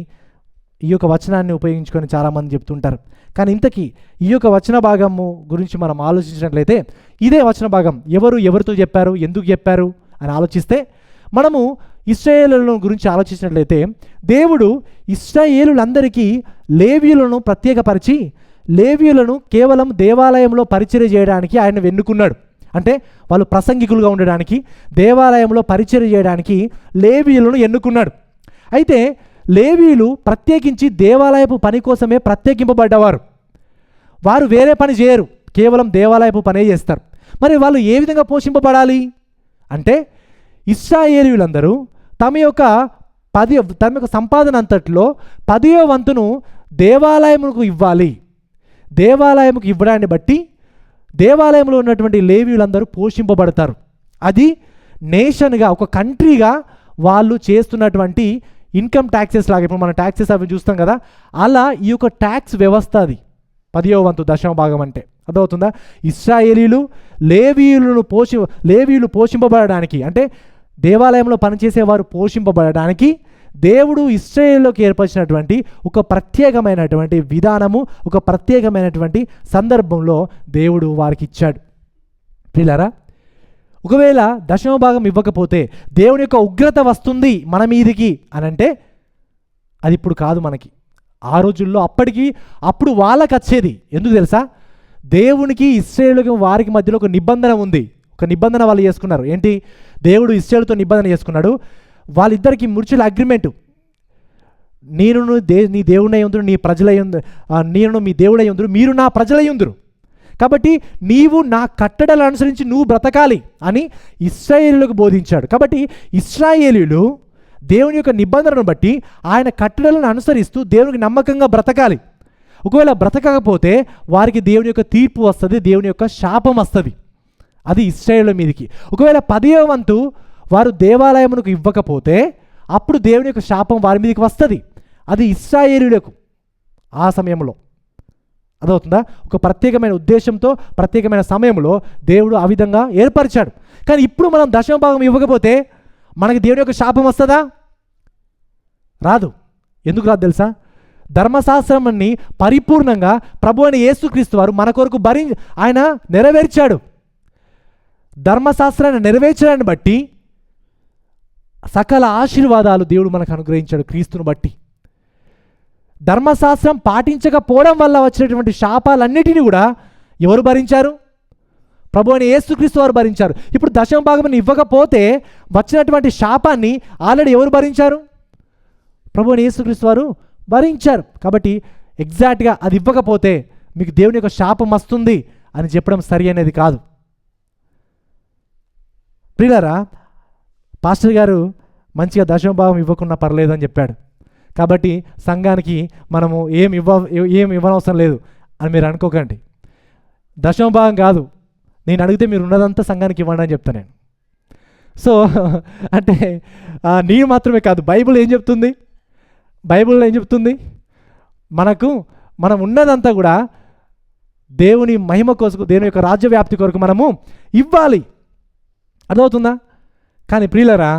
ఈ యొక్క వచనాన్ని ఉపయోగించుకొని చాలామంది చెప్తుంటారు. కానీ ఇంతకీ ఈ యొక్క వచన భాగము గురించి మనం ఆలోచించినట్లయితే ఇదే వచన భాగం ఎవరితో చెప్పారు, ఎందుకు చెప్పారు అని ఆలోచిస్తే మనము ఇశ్రాయేలుల గురించి ఆలోచించినట్లయితే దేవుడు ఇశ్రాయేలులందరికీ లేవీయులను ప్రత్యేకపరిచి లేవీయులను కేవలం దేవాలయంలో పరిచర్య చేయడానికి ఆయన ఎన్నుకున్నాడు. అంటే వాళ్ళు ప్రసంగికులుగా ఉండడానికి, దేవాలయంలో పరిచర్య చేయడానికి లేవీయులను ఎన్నుకున్నాడు. అయితే లేవీయులు ప్రత్యేకించి దేవాలయపు పని కోసమే ప్రత్యేకింపబడ్డవారు. వారు వేరే పని చేయరు, కేవలం దేవాలయపు పనే చేస్తారు. మరి వాళ్ళు ఏ విధంగా పోషింపబడాలి అంటే ఇశ్రాయేలీయులందరూ తమ యొక్క సంపాదన అంతట్లో 10వ వంతును దేవాలయముకు ఇవ్వాలి. దేవాలయముకు ఇవ్వడాన్ని బట్టి దేవాలయంలో ఉన్నటువంటి లేవీయులందరూ పోషింపబడతారు. అది నేషన్గా, ఒక కంట్రీగా వాళ్ళు చేస్తున్నటువంటి ఇన్కమ్ ట్యాక్సెస్ లాగా, ఇప్పుడు మన ట్యాక్సెస్ అవి చూస్తాం కదా, అలా ఈ యొక్క ట్యాక్స్ వ్యవస్థ అది 10వ వంతు 10వ భాగం అంటే. అర్థమవుతుందా? ఇశ్రాయేలీలు లేవీయులు పోషింపబడడానికి, అంటే దేవాలయంలో పనిచేసేవారు పోషింపబడడానికి దేవుడు ఇశ్రాయేలులోకి ఏర్పరిచినటువంటి ఒక ప్రత్యేకమైనటువంటి విధానము, ఒక ప్రత్యేకమైనటువంటి సందర్భంలో దేవుడు వారికి ఇచ్చాడు. ప్రియులారా, ఒకవేళ 10వ భాగం ఇవ్వకపోతే దేవుని యొక్క ఉగ్రత వస్తుంది మన మీదికి అని అంటే అది ఇప్పుడు కాదు మనకి. ఆ రోజుల్లో అప్పుడు వాళ్ళకి వచ్చేది. ఎందుకు తెలుసా? దేవునికి ఇశ్రాయేలుకి వారికి మధ్యలో ఒక నిబంధన ఉంది. ఒక నిబంధన వాళ్ళు చేసుకున్నారు. ఏంటి? దేవుడు ఇశ్రాయేలుతో నిబంధన చేసుకున్నాడు. వాళ్ళిద్దరికి మ్యూచువల్ అగ్రిమెంటు. నేను నీ దేవుడై ఉందురు, నీ ప్రజలై ఉందరు, నేను మీ దేవుడై ఉందురు, మీరు నా ప్రజలై ఉందురు. కాబట్టి నీవు నా కట్టడలు అనుసరించి నువ్వు బ్రతకాలి అని ఇశ్రాయేలీయులకు బోధించాడు. కాబట్టి ఇశ్రాయేలీయులు దేవుని యొక్క నిబంధనను బట్టి ఆయన కట్టడలను అనుసరిస్తూ దేవునికి నమ్మకంగా బ్రతకాలి. ఒకవేళ బ్రతకకపోతే వారికి దేవుని యొక్క తీర్పు వస్తుంది, దేవుని యొక్క శాపం వస్తుంది. అది ఇశ్రాయేలుల మీదకి. ఒకవేళ 10వ వంతు వారు దేవాలయమునకు ఇవ్వకపోతే అప్పుడు దేవుని యొక్క శాపం వారి మీదకి వస్తుంది. అది ఇశ్రాయేలీయులకు ఆ సమయంలో. అదవుతుందా? ఒక ప్రత్యేకమైన ఉద్దేశంతో ప్రత్యేకమైన సమయంలో దేవుడు ఆ విధంగా ఏర్పరిచాడు. కానీ ఇప్పుడు మనం 10వ భాగం ఇవ్వకపోతే మనకి దేవుని యొక్క శాపం వస్తుందా? రాదు. ఎందుకు రాదు తెలుసా? ధర్మశాస్త్రాన్ని పరిపూర్ణంగా ప్రభు అయిన యేసుక్రీస్తు వారు మన కొరకు ఆయన నెరవేర్చాడు. ధర్మశాస్త్రాన్ని నెరవేర్చడాన్ని బట్టి సకల ఆశీర్వాదాలు దేవుడు మనకు అనుగ్రహించాడు క్రీస్తును బట్టి. ధర్మశాస్త్రం పాటించకపోవడం వల్ల వచ్చినటువంటి శాపాలన్నిటినీ కూడా ఎవరు భరించారు? ప్రభు అయిన యేసుక్రీస్తు వారు భరించారు. ఇప్పుడు 10వ భాగం ఇవ్వకపోతే వచ్చినటువంటి శాపాన్ని ఆల్రెడీ ఎవరు భరించారు? ప్రభు అయిన యేసుక్రీస్తు వారు భరించారు. కాబట్టి ఎగ్జాక్ట్గా అది ఇవ్వకపోతే మీకు దేవుని యొక్క శాపం వస్తుంది అని చెప్పడం సరి అనేది కాదు. ప్రియులారా, పాస్టర్ గారు మంచిగా 10వ భాగం ఇవ్వకున్నా పర్లేదని చెప్పాడు. కాబట్టి సంఘానికి మనము ఏం ఇవ్వనవసరం లేదు అని మీరు అనుకోకండి. 10వ భాగం కాదు, నేను అడిగితే మీరు ఉన్నదంతా సంఘానికి ఇవ్వండి అని చెప్తాను నేను. సో అంటే నేను మాత్రమే కాదు, బైబిల్ ఏం చెప్తుంది? బైబిల్లో ఏం చెప్తుంది? మనం ఉన్నదంతా కూడా దేవుని మహిమ కోసం, దేవుని యొక్క రాజ్య వ్యాప్తి కొరకు మనము ఇవ్వాలి. అర్థమవుతుందా? కానీ ప్రియులరా,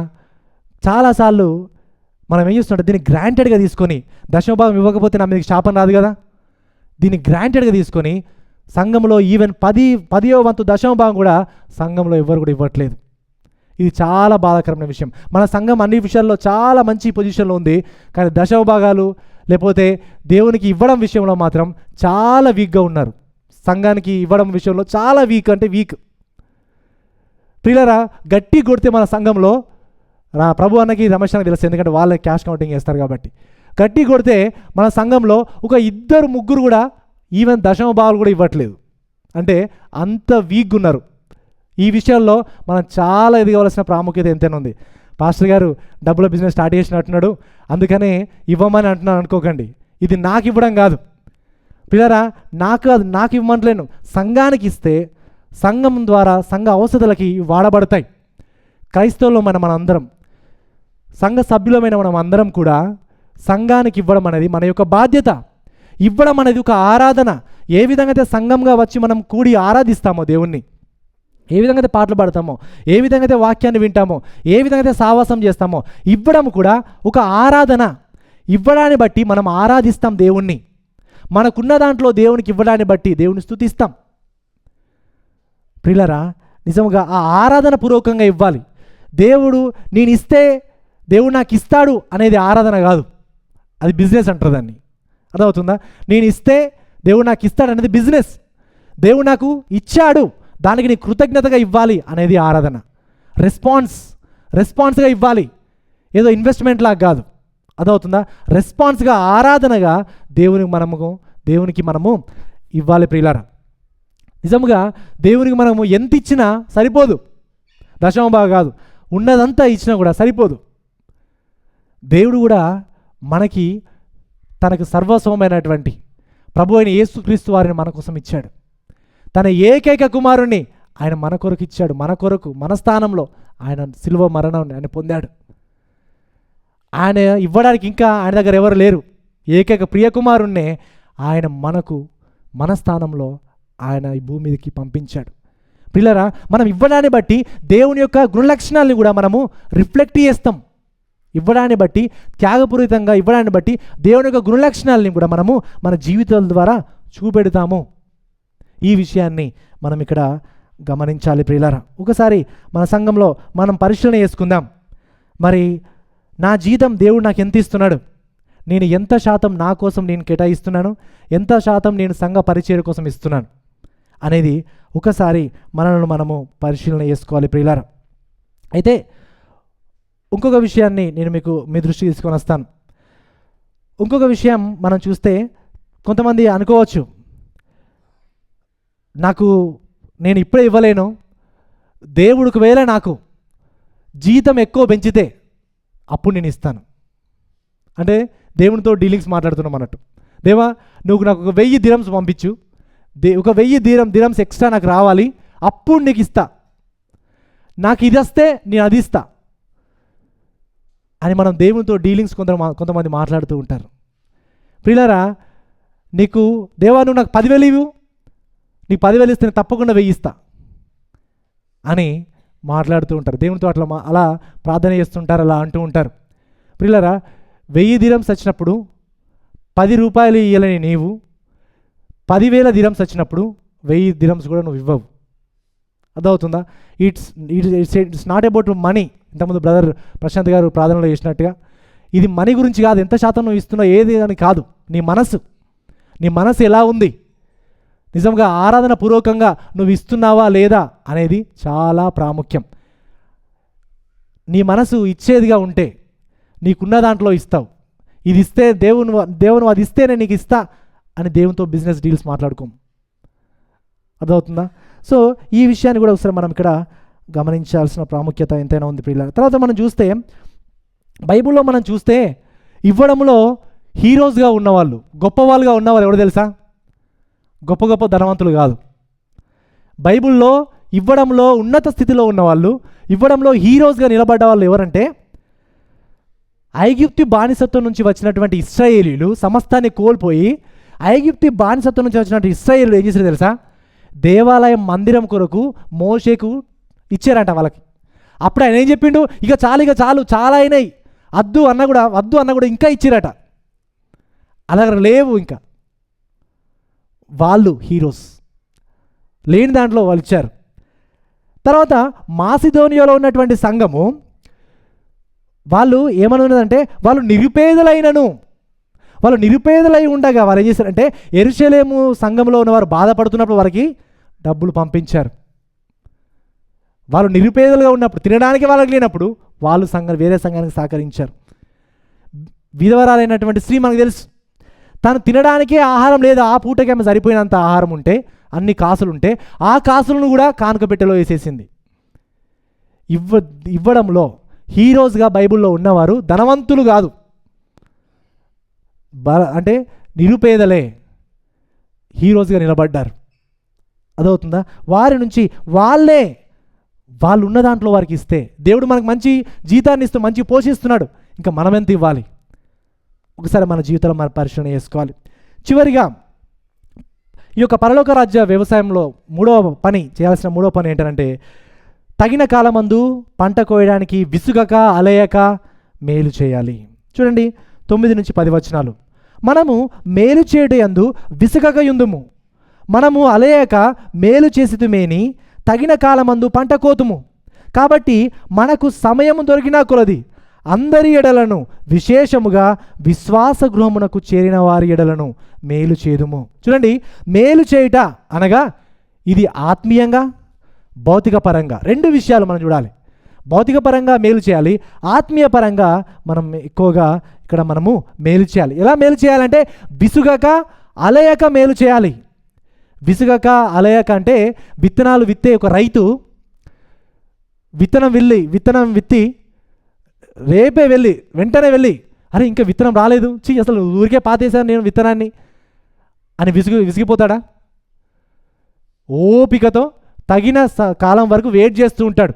చాలాసార్లు మనం ఏం చేస్తుంటే దీన్ని గ్రాంటెడ్గా తీసుకొని 10వ భాగం ఇవ్వకపోతే నా మీదకి శాపం రాదు కదా, దీన్ని గ్రాంటెడ్గా తీసుకొని సంఘంలో ఈవెన్ 10వ వంతు 10వ భాగం కూడా సంఘంలో ఎవరు కూడా ఇవ్వట్లేదు. ఇది చాలా బాధాకరమైన విషయం. మన సంఘం అన్ని విషయాల్లో చాలా మంచి పొజిషన్లో ఉంది, కానీ 10వ భాగాలు లేకపోతే దేవునికి ఇవ్వడం విషయంలో మాత్రం చాలా వీక్గా ఉన్నారు. సంఘానికి ఇవ్వడం విషయంలో చాలా వీక్. ప్రియులారా, గట్టి కొడితే మన సంఘంలో ప్రభు అన్నకి రమేష్ అన్నకి తెలుసు, ఎందుకంటే వాళ్ళే క్యాష్ కౌంటింగ్ చేస్తారు కాబట్టి. గట్టి కొడితే మన సంఘంలో ఒక 2-3 కూడా ఈవెన్ దశమ భాగాలు కూడా ఇవ్వట్లేదు. అంటే అంత వీక్గా ఉన్నారు. ఈ విషయాల్లో మనం చాలా ఎదగవలసిన ప్రాముఖ్యత ఎంతైనా ఉంది. పాస్టర్ గారు డబ్బుల బిజినెస్ స్టార్ట్ చేసినట్టున్నాడు, అందుకనే ఇవ్వమని అంటున్నాను అనుకోకండి. ఇది నాకు ఇవ్వడం కాదు పిల్లరా, నాకు ఇవ్వమంటలేను. సంఘానికి ఇస్తే సంఘం ద్వారా సంఘ అవసరాలకి వాడబడతాయి. క్రైస్తవులు మనందరం, సంఘ సభ్యులమైన మనం అందరం కూడా సంఘానికి ఇవ్వడం అనేది మన యొక్క బాధ్యత. ఇవ్వడం అనేది ఒక ఆరాధన. ఏ విధంగా అయితే సంఘంగా వచ్చి మనం కూడి ఆరాధిస్తామో దేవుణ్ణి, ఏ విధంగా అయితే పాటలు పాడతామో, ఏ విధంగా అయితే వాక్యాన్ని వింటామో, ఏ విధంగా అయితే సావాసం చేస్తామో, ఇవ్వడం కూడా ఒక ఆరాధన. ఇవ్వడాన్ని బట్టి మనం ఆరాధిస్తాం దేవుణ్ణి. మనకున్న దాంట్లో దేవునికి ఇవ్వడాన్ని బట్టి దేవుని స్తుతిస్తాం. ప్రియులరా, నిజంగా ఆ ఆరాధన పూర్వకంగా ఇవ్వాలి. దేవుడు నేను ఇస్తే దేవుడు నాకు ఇస్తాడు అనేది ఆరాధన కాదు, అది బిజినెస్ అంటారు దాన్ని. అర్థమవుతుందా? నేను ఇస్తే దేవుడు నాకు ఇస్తాడు అనేది బిజినెస్. దేవుడు నాకు ఇచ్చాడు, దానికి నీ కృతజ్ఞతగా ఇవ్వాలి అనేది ఆరాధన. రెస్పాన్స్గా ఇవ్వాలి, ఏదో ఇన్వెస్ట్మెంట్ లాగా కాదు. అర్థమవుతుందా? రెస్పాన్స్గా, ఆరాధనగా దేవునికి మనము ఇవ్వాలి. ప్రియులారా, నిజంగా దేవునికి మనము ఎంత ఇచ్చినా సరిపోదు. దశమ భాగం కాదు, ఉన్నదంతా ఇచ్చినా కూడా సరిపోదు. దేవుడు కూడా మనకి తనకు సర్వస్వమైనటువంటి ప్రభు అయిన యేసుక్రీస్తు వారిని మన కోసం ఇచ్చాడు. తన ఏకైక కుమారుణ్ణి ఆయన మన కొరకు ఇచ్చాడు. మన కొరకు, మన స్థానంలో ఆయన శిలువ మరణాన్ని ఆయన పొందాడు. ఆయన ఇవ్వడానికి ఇంకా ఆయన దగ్గర ఎవరు లేరు. ఏకైక ప్రియకుమారుణ్ణే ఆయన మన స్థానంలో ఆయన ఈ భూమి మీదకి పంపించాడు. పిల్లరా, మనం ఇవ్వడాన్ని బట్టి దేవుని యొక్క గుణలక్షణాలని కూడా మనము రిఫ్లెక్ట్ చేస్తాం. ఇవ్వడాన్ని బట్టి, త్యాగపూరితంగా ఇవ్వడాన్ని బట్టి దేవుని యొక్క గుణలక్షణాలని కూడా మనము మన జీవితాల ద్వారా చూపెడతాము. ఈ విషయాన్ని మనం ఇక్కడ గమనించాలి. ప్రియులారా, ఒకసారి మన సంఘంలో మనం పరిశీలన చేసుకుందాం. మరి నా జీతం దేవుడు నాకు ఎంత ఇస్తున్నాడు, నేను ఎంత శాతం నా కోసం నేను కేటాయిస్తున్నాను, ఎంత శాతం నేను సంఘ పరిచర్య కోసం ఇస్తున్నాను అనేది ఒకసారి మనల్ని మనము పరిశీలన చేసుకోవాలి. ప్రియులారా, అయితే ఇంకొక విషయాన్ని నేను మీ దృష్టికి తీసుకొని వస్తాను. ఇంకొక విషయం మనం చూస్తే, కొంతమంది అనుకోవచ్చు, నేను ఇప్పుడే ఇవ్వలేను, దేవుడికి వేళ నాకు జీతం ఎక్కువ పెంచితే అప్పుడు నేను ఇస్తాను. అంటే దేవునితో డీలింగ్స్ మాట్లాడుతున్నాం అన్నట్టు. దేవా, నువ్వు నాకు 1000 దిరమ్స్ పంపించు, ఒక 1000 దిరమ్స్ ఎక్స్ట్రా నాకు రావాలి, అప్పుడు నీకు ఇస్తా, నాకు ఇది వస్తే నేను అది ఇస్తా అని మనం దేవునితో డీలింగ్స్ కొంతమంది మాట్లాడుతూ ఉంటారు. ప్రియులారా, దేవా నువ్వు నాకు 10,000 ఇవ్వు, నీకు 10,000 ఇస్తే నేను తప్పకుండా 1000 ఇస్తా అని మాట్లాడుతూ ఉంటారు. దేవునితో అలా ప్రార్థన చేస్తుంటారు, అలా అంటూ ఉంటారు. ప్రియులారా, 1000 దిరమ్స్ వచ్చినప్పుడు 10 రూపాయలు ఇవ్వాలని నీవు, 10,000 దిరమ్స్ వచ్చినప్పుడు 1000 దిరమ్స్ కూడా నువ్వు ఇవ్వవు. అర్థమవుతుందా? It's not about money. ఇంతకుముందు బ్రదర్ ప్రశాంత్ గారు ప్రార్థనలో చేసినట్టుగా ఇది మనీ గురించి కాదు, ఎంత శాతం నువ్వు ఇస్తున్నావు ఏది అని కాదు. నీ మనసు ఎలా ఉంది, నిజంగా ఆరాధన పూర్వకంగా నువ్వు ఇస్తున్నావా లేదా అనేది చాలా ప్రాముఖ్యం. నీ మనసు ఇచ్చేదిగా ఉంటే నీకున్న దాంట్లో ఇస్తావు. ఇది ఇస్తే దేవుని అది ఇస్తేనే నీకు ఇస్తా అని దేవునితో బిజినెస్ డీల్స్ మాట్లాడుకోం. అర్థమవుతుందా? సో ఈ విషయాన్ని కూడా ఒకసారి మనం ఇక్కడ గమనించాల్సిన ప్రాముఖ్యత ఎంతైనా ఉంది ప్రియులారా. తర్వాత మనం చూస్తే, బైబిల్లో మనం చూస్తే ఇవ్వడంలో హీరోస్గా ఉన్నవాళ్ళు, గొప్పవాళ్ళుగా ఉన్నవాళ్ళు ఎవరు తెలుసా? గొప్ప ధనవంతులు కాదు. బైబిల్లో ఇవ్వడంలో ఉన్నత స్థితిలో ఉన్నవాళ్ళు, ఇవ్వడంలో హీరోస్గా నిలబడ్డ వాళ్ళు ఎవరంటే, ఐగుప్తు బానిసత్వం నుంచి వచ్చినటువంటి ఇశ్రాయేలీలు సమస్తాన్ని కోల్పోయి, ఐగుప్తు బానిసత్వం నుంచి వచ్చినటువంటి ఇశ్రాయేలీలు ఏం చేశారు తెలుసా? దేవాలయం మందిరం కొరకు మోషేకు ఇచ్చారంట వాళ్ళకి. అప్పుడు ఆయన ఏం చెప్పిండు, ఇక చాలు చాలా అయినాయి, వద్దు అన్న కూడా ఇంకా ఇచ్చిరట. అలాగ లేవు, ఇంకా వాళ్ళు హీరోస్, లేని దాంట్లో వాళ్ళు ఇచ్చారు. తర్వాత మాసిదోనియాలో ఉన్నటువంటి సంఘము వాళ్ళు ఏమనున్నదంటే, వాళ్ళు నిరుపేదలైనను వాళ్ళు నిరుపేదలై ఉండగా వారు ఏం చేశారంటే యెరూషలేము సంఘంలో ఉన్నవారు బాధపడుతున్నప్పుడు వారికి డబ్బులు పంపించారు. వాళ్ళు నిరుపేదలుగా ఉన్నప్పుడు, తినడానికి వాళ్ళకి లేనప్పుడు వాళ్ళు వేరే సంఘానికి సహకరించారు. విధవరాలైనటువంటి స్త్రీ మనకు తెలుసు, తను తినడానికే ఆహారం లేదు, ఆ పూటకి ఆమె సరిపోయినంత ఆహారం ఉంటే, అన్ని కాసులుంటే ఆ కాసులను కూడా కానుక పెట్టెలో వేసేసింది. ఇవ్వడంలో హీరోస్గా బైబిల్లో ఉన్నవారు ధనవంతులు కాదు, అంటే నిరుపేదలే హీరోస్గా నిలబడ్డారు. అదవుతుందా? వారి నుంచి వాళ్ళు ఉన్న దాంట్లో వారికి ఇస్తే, దేవుడు మనకు మంచి జీతాన్ని ఇస్తూ మంచి పోషిస్తున్నాడు, ఇంకా మనం ఎంత ఇవ్వాలి? ఒకసారి మన జీవితంలో మనం పరిశీలన చేసుకోవాలి. చివరిగా ఈ యొక్క పరలోక రాజ్య వ్యవసాయంలో చేయాల్సిన మూడవ పని ఏంటంటే తగిన కాలమందు పంట కోయడానికి విసుగక అలయక మేలు చేయాలి. చూడండి 9-10 వచనాలు. మనము మేలు చేయుటయందు విసుగక యుందుము, మనము అలయక మేలు చేసితుమేని తగిన కాలమందు పంట కోతుము. కాబట్టి మనకు సమయము దొరికినా కొలది అందరి ఎడలను, విశేషముగా విశ్వాస గృహమునకు చేరిన వారి ఎడలను మేలు చేదుము. చూడండి, మేలు చేయుట అనగా ఇది ఆత్మీయంగా భౌతిక పరంగా రెండు విషయాలు మనం చూడాలి. భౌతిక పరంగా మేలు చేయాలి, ఆత్మీయ పరంగా మనం ఎక్కువగా ఇక్కడ మనము మేలు చేయాలి. ఎలా మేలు చేయాలంటే విసుగక అలయక మేలు చేయాలి. విసుగక అలయక అంటే విత్తనాలు విత్తే ఒక రైతు విత్తనం విత్తి రేపే వెంటనే వెళ్ళి అరే ఇంకా విత్తనం రాలేదు, అసలు ఊరికే పాతేశాను నేను విత్తనాన్ని అని విసిగిపోతాడా? ఓపికతో తగిన కాలం వరకు వెయిట్ చేస్తూ ఉంటాడు.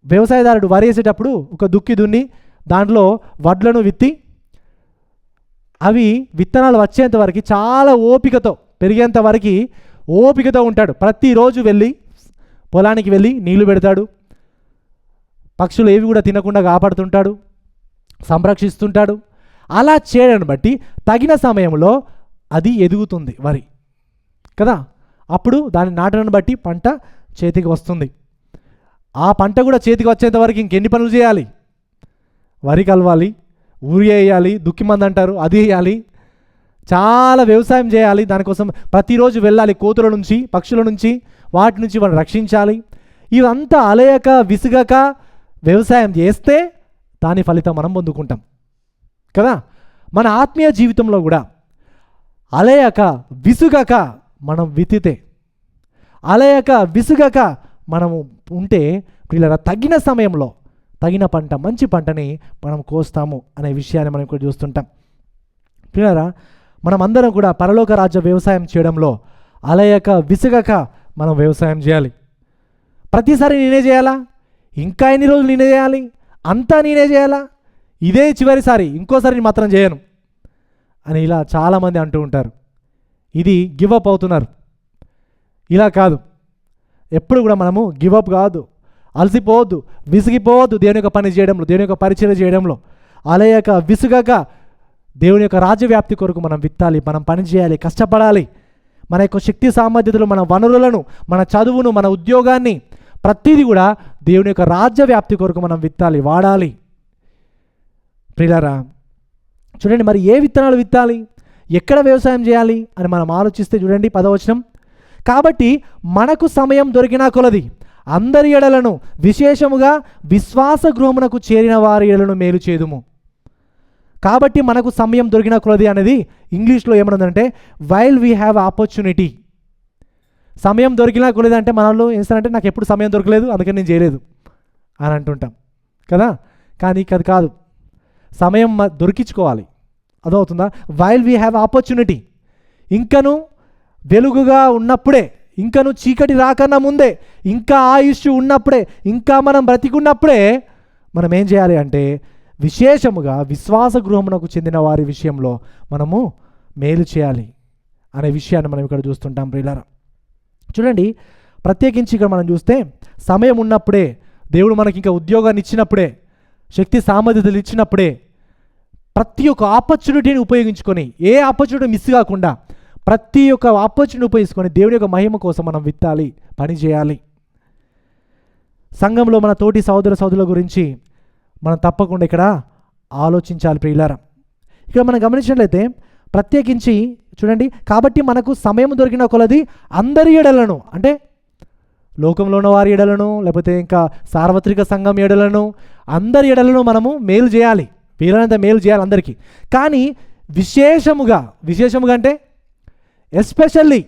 వ్యవసాయదారుడు వరి వేసేటప్పుడు ఒక దుక్కి దున్ని దాంట్లో వడ్లను విత్తి అవి విత్తనాలు వచ్చేంత వరకు చాలా ఓపికతో, పెరిగేంత వరకు ఓపికతో ఉంటాడు. ప్రతిరోజు పొలానికి వెళ్ళి నీళ్లు పెడతాడు, పక్షులు ఏవి కూడా తినకుండా కాపాడుతుంటాడు, సంరక్షిస్తుంటాడు. అలా చేయడాన్ని బట్టి తగిన సమయంలో అది ఎదుగుతుంది వరి కదా. అప్పుడు దాన్ని నాటడాన్ని బట్టి పంట చేతికి వస్తుంది. ఆ పంట కూడా చేతికి వచ్చేంత వరకు ఇంకెన్ని పనులు చేయాలి? వరి కలవాలి, ఊరి వేయాలి, దుక్కి మంది అంటారు అది వేయాలి, చాలా వ్యవసాయం చేయాలి. దానికోసం ప్రతిరోజు వెళ్ళాలి, కోతుల నుంచి పక్షుల నుంచి వాటి నుంచి మనం రక్షించాలి. ఇవంతా అలయక విసుగక వ్యవసాయం చేస్తే దాని ఫలితం మనం పొందుకుంటాం కదా. మన ఆత్మీయ జీవితంలో కూడా అలయక విసుగక మనం విత్తితే, అలయక విసుగక మనము ఉంటే పిల్లల తగిన సమయంలో తగిన పంట, మంచి పంటని మనం కోస్తాము అనే విషయాన్ని మనం ఇక్కడ చూస్తుంటాం. పిల్లరా, మనం అందరం కూడా పరలోక రాజ్య వ్యవసాయం చేయడంలో అలయక విసుగక మనం వ్యవసాయం చేయాలి. ప్రతిసారి నేనే చేయాలా? ఇంకా ఎన్ని రోజులు నేనే చేయాలి? అంతా నేనే చేయాలా? ఇదే చివరిసారి, ఇంకోసారి నేను మాత్రం చేయను అని ఇలా చాలామంది అంటూ ఉంటారు. ఇది గివప్ అవుతున్నారు. ఇలా కాదు, ఎప్పుడు కూడా మనము గివప్ కాదు, అలసిపోవద్దు, విసిగిపోవద్దు. దేవుని యొక్క పని చేయడంలో, దేవుని యొక్క పరిచయం చేయడంలో అలయక విసుగక దేవుని యొక్క రాజ్యవ్యాప్తి కొరకు మనం విత్తాలి, మనం పని చేయాలి, కష్టపడాలి. మన యొక్క శక్తి సామర్థ్యతలు, మన వనరులను, మన చదువును, మన ఉద్యోగాన్ని, ప్రతిదీ కూడా దేవుని యొక్క రాజ్యవ్యాప్తి కొరకు మనం విత్తాలి, వాడాలి. ప్రియులారా, చూడండి, మరి ఏ విత్తనాలు విత్తాలి, ఎక్కడ వ్యవసాయం చేయాలి అని మనం ఆలోచిస్తే చూడండి 10వ వచనం. కాబట్టి మనకు సమయం దొరికినా కొలది అందరి ఎడలను, విశేషముగా విశ్వాస గృహమునకు చేరిన వారి ఎడలను మేలు చేదుము. కాబట్టి మనకు సమయం దొరికిన కొలది అనేది ఇంగ్లీష్లో ఏమనుందంటే వైల్ వీ హ్యావ్ ఆపర్చునిటీ. సమయం దొరికినా కొలది అంటే మనలో ఏంటంటే నాకు ఎప్పుడు సమయం దొరకలేదు అందుకని నేను చేయలేదు అని అంటుంటాం కదా. కానీ అది కాదు, సమయం దొరికించుకోవాలి. అదవుతుందా? వైల్ వీ హ్యావ్ ఆపర్చునిటీ, ఇంకను వెలుగుగా ఉన్నప్పుడే, ఇంకను చీకటి రాకన్నా ముందే, ఇంకా ఆయుష్ ఉన్నప్పుడే, ఇంకా మనం బ్రతికున్నప్పుడే మనం ఏం చేయాలి అంటే విశేషముగా విశ్వాస గృహమునకు చెందిన వారి విషయంలో మనము మేలు చేయాలి అనే విషయాన్ని మనం ఇక్కడ చూస్తుంటాం. ప్రియులారా, చూడండి, ప్రత్యేకించి ఇక్కడ మనం చూస్తే సమయం ఉన్నప్పుడే, దేవుడు మనకి ఇంకా ఉద్యోగాన్ని ఇచ్చినప్పుడే, శక్తి సామర్థ్యతలు ఇచ్చినప్పుడే ప్రతి ఒక్క ఆపర్చునిటీని ఉపయోగించుకొని, ఏ ఆపర్చునిటీ మిస్ కాకుండా ప్రతి ఒక్క ఆపర్చునిటీ ఉపయోగించుకొని దేవుడి యొక్క మహిమ కోసం మనం విత్తాలి, పని చేయాలి. సంఘంలో మన తోటి సహోదరుల గురించి మనం తప్పకుండా ఇక్కడ ఆలోచించాలి ప్రియులారా. ఇక్కడ మనం గమనించినట్లయితే ప్రత్యేకించి చూడండి, కాబట్టి మనకు సమయం దొరికిన కొలది అందరి ఎడలను, అంటే లోకంలో ఉన్న వారి ఎడలను, లేకపోతే ఇంకా సార్వత్రిక సంఘం ఎడలను, అందరి ఎడలను మనము మేలు చేయాలి, వీలైనంత మేలు చేయాలి అందరికీ. కానీ విశేషముగా అంటే ఎస్పెషల్లీ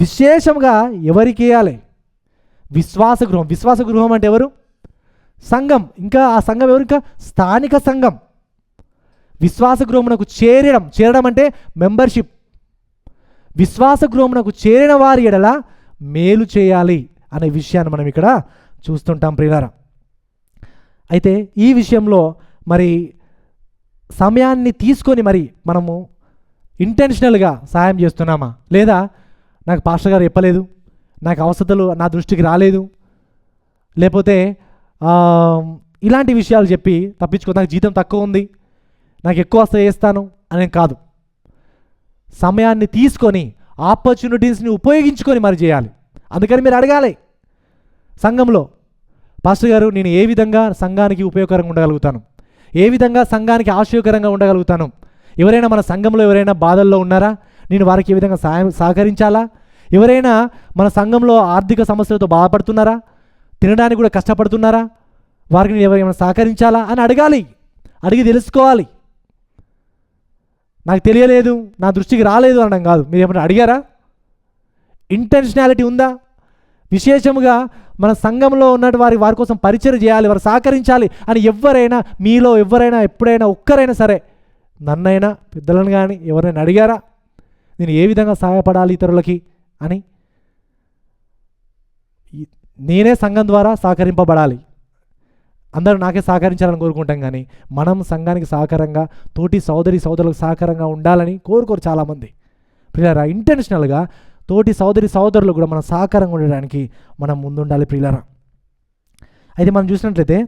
విశేషంగా ఎవరికి వేయాలి? విశ్వాస గృహం అంటే ఎవరు? సంఘం. ఇంకా ఆ సంఘం ఎవరు? ఇంకా స్థానిక సంఘం. విశ్వాస గృహమునకు చేరడం అంటే మెంబర్షిప్. విశ్వాస గృహమునకు చేరిన వారి ఎడల మేలు చేయాలి అనే విషయాన్ని మనం ఇక్కడ చూస్తుంటాం ప్రియులారా. అయితే ఈ విషయంలో మరి సమయాన్ని తీసుకొని మరి మనము ఇంటెన్షనల్గా సహాయం చేస్తున్నామా, లేదా నాకు పాస్టర్ గారు చెప్పలేదు, నాకు అవసరాలు నా దృష్టికి రాలేదు, లేకపోతే ఇలాంటి విషయాలు చెప్పి తప్పించుకో, నాకు జీతం తక్కువ ఉంది, నాకు ఎక్కువ వస్తే చేస్తాను అనేది కాదు. సమయాన్ని తీసుకొని ఆపర్చునిటీస్ని ఉపయోగించుకొని మరి చేయాలి. అందుకని మీరు అడగాలి సంఘంలో, పాస్టర్ గారు నేను ఏ విధంగా సంఘానికి ఉపయోగకరంగా ఉండగలుగుతాను, ఏ విధంగా సంఘానికి ఆశయకరంగా ఉండగలుగుతాను, ఎవరైనా మన సంఘంలో ఎవరైనా బాధల్లో ఉన్నారా, నేను వారికి ఏ విధంగా సహకరించాలా, ఎవరైనా మన సంఘంలో ఆర్థిక సమస్యలతో బాధపడుతున్నారా, తినడానికి కూడా కష్టపడుతున్నారా, వారికి నేను ఎవరైనా సహకరించాలా అని అడిగి తెలుసుకోవాలి. నాకు తెలియలేదు, నా దృష్టికి రాలేదు అనడం కాదు. మీరు ఏమైనా అడిగారా? ఇంటెన్షనాలిటీ ఉందా? విశేషముగా మన సంఘంలో ఉన్నట్టు వారి కోసం పరిచయం చేయాలి, వారు సహకరించాలి అని మీలో ఎవరైనా ఎప్పుడైనా ఒక్కరైనా సరే నన్నైనా పెద్దలను కానీ ఎవరైనా అడిగారా? నేను ఏ విధంగా సహాయపడాలి ఇతరులకి అని? నేనే సంఘం ద్వారా సహకరింపబడాలి, అందరూ నాకే సహకరించాలని కోరుకుంటాం, కానీ మనం సంఘానికి సహకారంగా, తోటి సోదరులకు సహకారంగా ఉండాలని కోరుకోరు చాలామంది. ప్రియులారా, ఇంటెన్షనల్గా తోటి సోదరులు కూడా మనం సహకారంగా ఉండడానికి మనం ముందుండాలి ప్రియులారా. అయితే మనం చూసినట్లయితే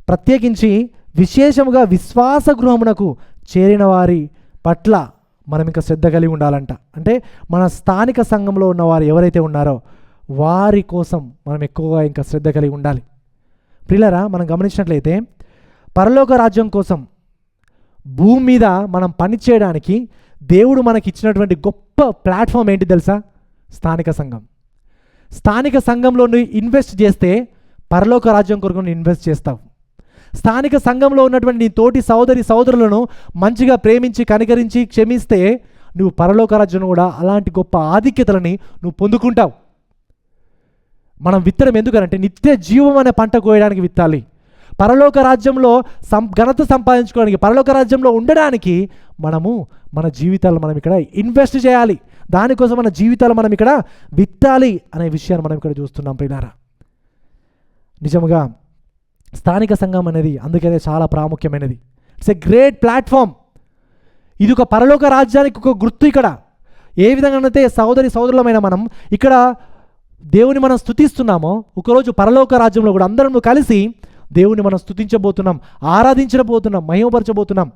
ప్రత్యేకించి విశేషముగా విశ్వాస గృహమునకు చేరిన వారి పట్ల మనం ఇంకా శ్రద్ధ కలిగి ఉండాలంట. అంటే మన స్థానిక సంఘంలో ఉన్న వారు ఎవరైతే ఉన్నారో వారి కోసం మనం ఎక్కువగా ఇంకా శ్రద్ధ కలిగి ఉండాలి ప్రియులారా. మనం గమనించినట్లయితే పరలోక రాజ్యం కోసం భూమి మీద మనం పనిచేయడానికి దేవుడు మనకి ఇచ్చినటువంటి గొప్ప ప్లాట్ఫామ్ ఏంటి తెలుసా? స్థానిక సంఘం. స్థానిక సంఘంలో నువ్వు ఇన్వెస్ట్ చేస్తే పరలోక రాజ్యం కొరకు నువ్వు ఇన్వెస్ట్ చేస్తావు. స్థానిక సంఘంలో ఉన్నటువంటి నీ తోటి సోదరులను మంచిగా ప్రేమించి కనికరించి క్షమిస్తే నువ్వు పరలోక రాజ్యం కూడా అలాంటి గొప్ప ఆధిక్యతలని నువ్వు పొందుకుంటావు. మనం విత్తనం ఎందుకనంటే నిత్య జీవం అనే పంట కోయడానికి విత్తాలి. పరలోక రాజ్యంలో ఘనత సంపాదించుకోవడానికి, పరలోక రాజ్యంలో ఉండడానికి మనము మన జీవితాలు మనం ఇక్కడ ఇన్వెస్ట్ చేయాలి. దానికోసం మన జీవితాలు మనం ఇక్కడ విత్తాలి అనే విషయాన్ని మనం ఇక్కడ చూస్తున్నాం ప్రియులారా. నిజముగా స్థానిక సంఘం అనేది అందుకనే చాలా ప్రాముఖ్యమైనది. It's a great platform. ఇది ఒక పరలోక రాజ్యానికి ఒక గుర్తు. ఇక్కడ ఏ విధంగా అయితే సోదరులమైన మనం ఇక్కడ దేవుని మనం స్తుతిస్తున్నామో, ఒకరోజు పరలోక రాజ్యంలో కూడా అందరం కలిసి దేవుని మనం స్తుతించబోతున్నాం, ఆరాధించబోతున్నాం, మహిమపరచబోతున్నాం.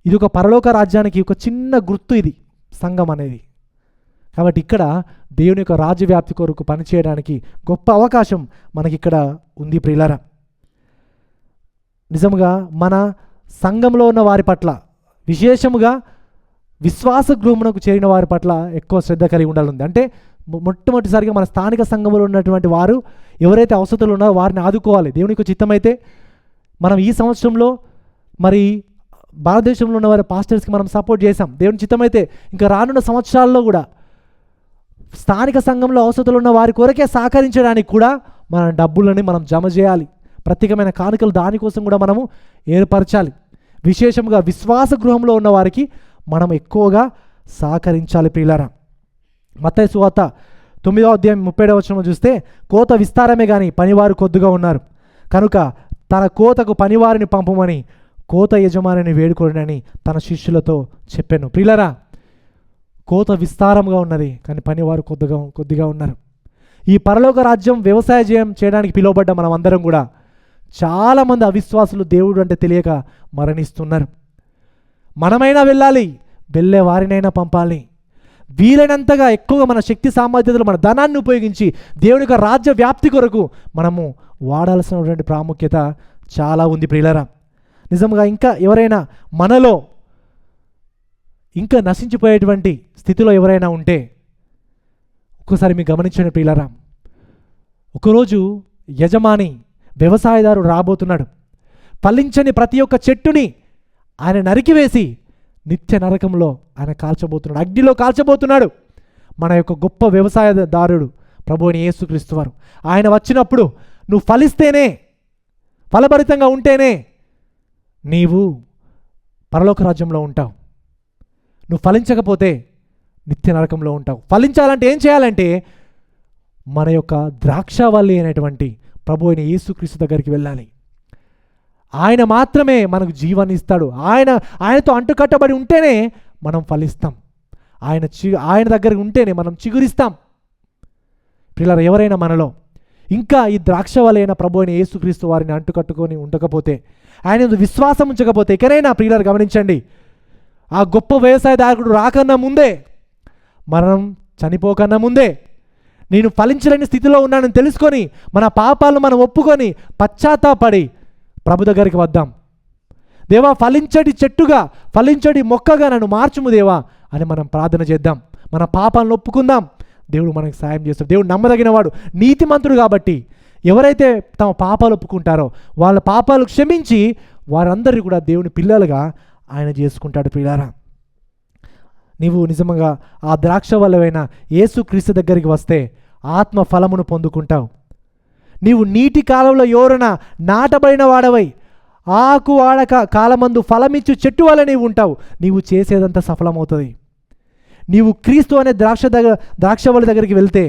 ఇది ఒక పరలోక రాజ్యానికి ఒక చిన్న గుర్తు ఇది సంఘం అనేది. కాబట్టి ఇక్కడ దేవుని యొక్క రాజ్యవ్యాప్తి కొరకు పనిచేయడానికి గొప్ప అవకాశం మనకి ఇక్కడ ఉంది ప్రియులారా. నిజంగా మన సంఘంలో ఉన్న వారి పట్ల, విశేషముగా విశ్వాస గృహమునకు చేరిన వారి పట్ల ఎక్కువ శ్రద్ధ కలిగి ఉండాలి. అంటే మొట్టమొదటిసారిగా మన స్థానిక సంఘంలో ఉన్నటువంటి వారు ఎవరైతే అవసరాలు ఉన్నారో వారిని ఆదుకోవాలి. దేవునికి చిత్తమైతే మనం ఈ సంవత్సరంలో మరి భారతదేశంలో ఉన్న వారి పాస్టర్స్కి మనం సపోర్ట్ చేసాం. దేవుని చిత్తమైతే ఇంకా రానున్న సంవత్సరాల్లో కూడా స్థానిక సంఘంలో అవసరాలు ఉన్న వారి కొరకే సహకరించడానికి కూడా మన డబ్బులని మనం జమ చేయాలి. ప్రత్యేకమైన కానుకలు దానికోసం కూడా మనము ఏర్పరచాలి. విశేషంగా విశ్వాస గృహంలో ఉన్న వారికి మనం ఎక్కువగా సహకరించాలి ప్రియులారా. మత్తయి సువార్త 9వ అధ్యాయం 37వ వచనం చూస్తే, కోత విస్తారమే కానీ పనివారు కొద్దిగా ఉన్నారు, కనుక తన కోతకు పనివారిని పంపమని కోత యజమానిని వేడుకోనని తన శిష్యులతో చెప్పాను. ప్రియులారా, కోత విస్తారంగా ఉన్నది కానీ పనివారు కొద్దిగా ఉన్నారు. ఈ పరలోక రాజ్యం వ్యవసాయం చేయడానికి పిలువబడ్డ మనం అందరం కూడా చాలామంది అవిశ్వాసులు దేవుడు అంటే తెలియక మరణిస్తున్నారు. మనమైనా వెళ్ళాలి, వెళ్ళే వారినైనా పంపాలి. వీలైనంతగా ఎక్కువగా మన శక్తి సామర్థ్యతలు, మన ధనాన్ని ఉపయోగించి దేవుని యొక్క రాజ్య వ్యాప్తి కొరకు మనము వాడాల్సినటువంటి ప్రాముఖ్యత చాలా ఉంది ప్రియులారా. నిజంగా ఇంకా ఎవరైనా మనలో ఇంకా నశించిపోయేటువంటి స్థితిలో ఎవరైనా ఉంటే ఒక్కసారి మీరు గమనించండి ప్రియులారా. ఒకరోజు యజమాని వ్యవసాయదారు రాబోతున్నాడు. ఫలించని ప్రతి ఒక్క చెట్టుని ఆయన నరికివేసి నిత్య నరకంలో ఆయన కాల్చబోతున్నాడు, అగ్నిలో కాల్చబోతున్నాడు. మన యొక్క గొప్ప వ్యవసాయదారుడు ప్రభువైన యేసుక్రీస్తు వారు ఆయన వచ్చినప్పుడు నువ్వు ఫలిస్తేనే, ఫలభరితంగా ఉంటేనే నీవు పరలోక రాజ్యంలో ఉంటావు. నువ్వు ఫలించకపోతే నిత్య నరకంలో ఉంటావు. ఫలించాలంటే ఏం చేయాలంటే మన యొక్క ద్రాక్షావల్లి అయినటువంటి ప్రభువైన యేసుక్రీస్తు దగ్గరికి వెళ్ళాలి. ఆయన మాత్రమే మనకు జీవాన్ని ఇస్తాడు. ఆయనతో అంటుకట్టబడి ఉంటేనే మనం ఫలిస్తాం. ఆయన దగ్గరికి ఉంటేనే మనం చిగురిస్తాం. పిల్లలు ఎవరైనా మనలో ఇంకా ఈ ద్రాక్షవల్లి అయిన ప్రభువైన యేసుక్రీస్తు వారిని అంటుకట్టుకొని ఉండకపోతే, ఆయన విశ్వాసం ఉంచకపోతే, ఇకనైనా ప్రియులారు గమనించండి, ఆ గొప్ప వ్యవసాయదారుడు రాకన్నా ముందే, మరణం చనిపోకన్నా ముందే నేను ఫలించలేని స్థితిలో ఉన్నానని తెలుసుకొని మన పాపాలను మనం ఒప్పుకొని పశ్చాత్తాపడి ప్రభు దగ్గరికి వద్దాం. దేవా, ఫలించడి చెట్టుగా, ఫలించడి మొక్కగా నన్ను మార్చుము దేవా అని మనం ప్రార్థన చేద్దాం. మన పాపాలను ఒప్పుకుందాం. దేవుడు మనకు సాయం చేస్తాడు. దేవుడు నమ్మదగిన వాడు, నీతిమంతుడు. కాబట్టి ఎవరైతే తమ పాపాలు ఒప్పుకుంటారో వాళ్ళ పాపాలు క్షమించి వారందరినీ కూడా దేవుని పిల్లలుగా ఆయన చేసుకుంటాడు. పిల్లారా, నీవు నిజంగా ఆ ద్రాక్షవల్లమైన యేసుక్రీస్తు దగ్గరికి వస్తే ఆత్మ ఫలమును పొందుకుంటావు. నీవు నీటి కాలంలో ఎవరైన నాటబడిన వాడవై ఆకు వాడక కాలమందు ఫలమిచ్చు చెట్టు వల్ల నీవు ఉంటావు. నీవు చేసేదంతా సఫలమవుతుంది. నీవు క్రీస్తు అనే ద్రాక్షవల్లి దగ్గరికి వెళ్తే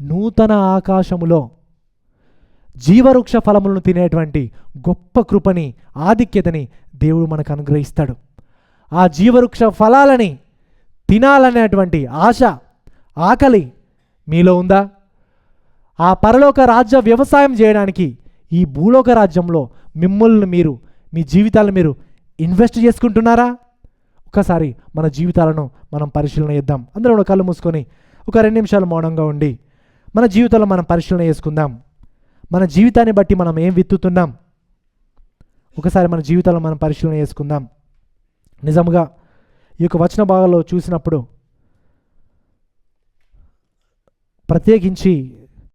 నూతన ఆకాశములో జీవవృక్ష ఫలములను తినేటువంటి గొప్ప కృపని, ఆధిక్యతని దేవుడు మనకు అనుగ్రహిస్తాడు. ఆ జీవవృక్ష ఫలాలని తినాలనేటువంటి ఆశ, ఆకలి మీలో ఉందా? ఆ పరలోక రాజ్య వ్యవసాయం చేయడానికి ఈ భూలోక రాజ్యంలో మిమ్మల్ని మీరు, మీ జీవితాలను మీరు ఇన్వెస్ట్ చేసుకుంటున్నారా? ఒకసారి మన జీవితాలను మనం పరిశీలన చేద్దాం. అందరూ కళ్ళు మూసుకొని ఒక 2 నిమిషాలు మౌనంగా ఉండి మన జీవితాలను మనం పరిశీలన చేసుకుందాం. మన జీవితాన్ని బట్టి మనం ఏం విత్తుతున్నాం? ఒకసారి మన జీవితాలను మనం పరిశీలన చేసుకుందాం. నిజంగా ఈ యొక్క వచన భాగాల్లో చూసినప్పుడు ప్రత్యేకించి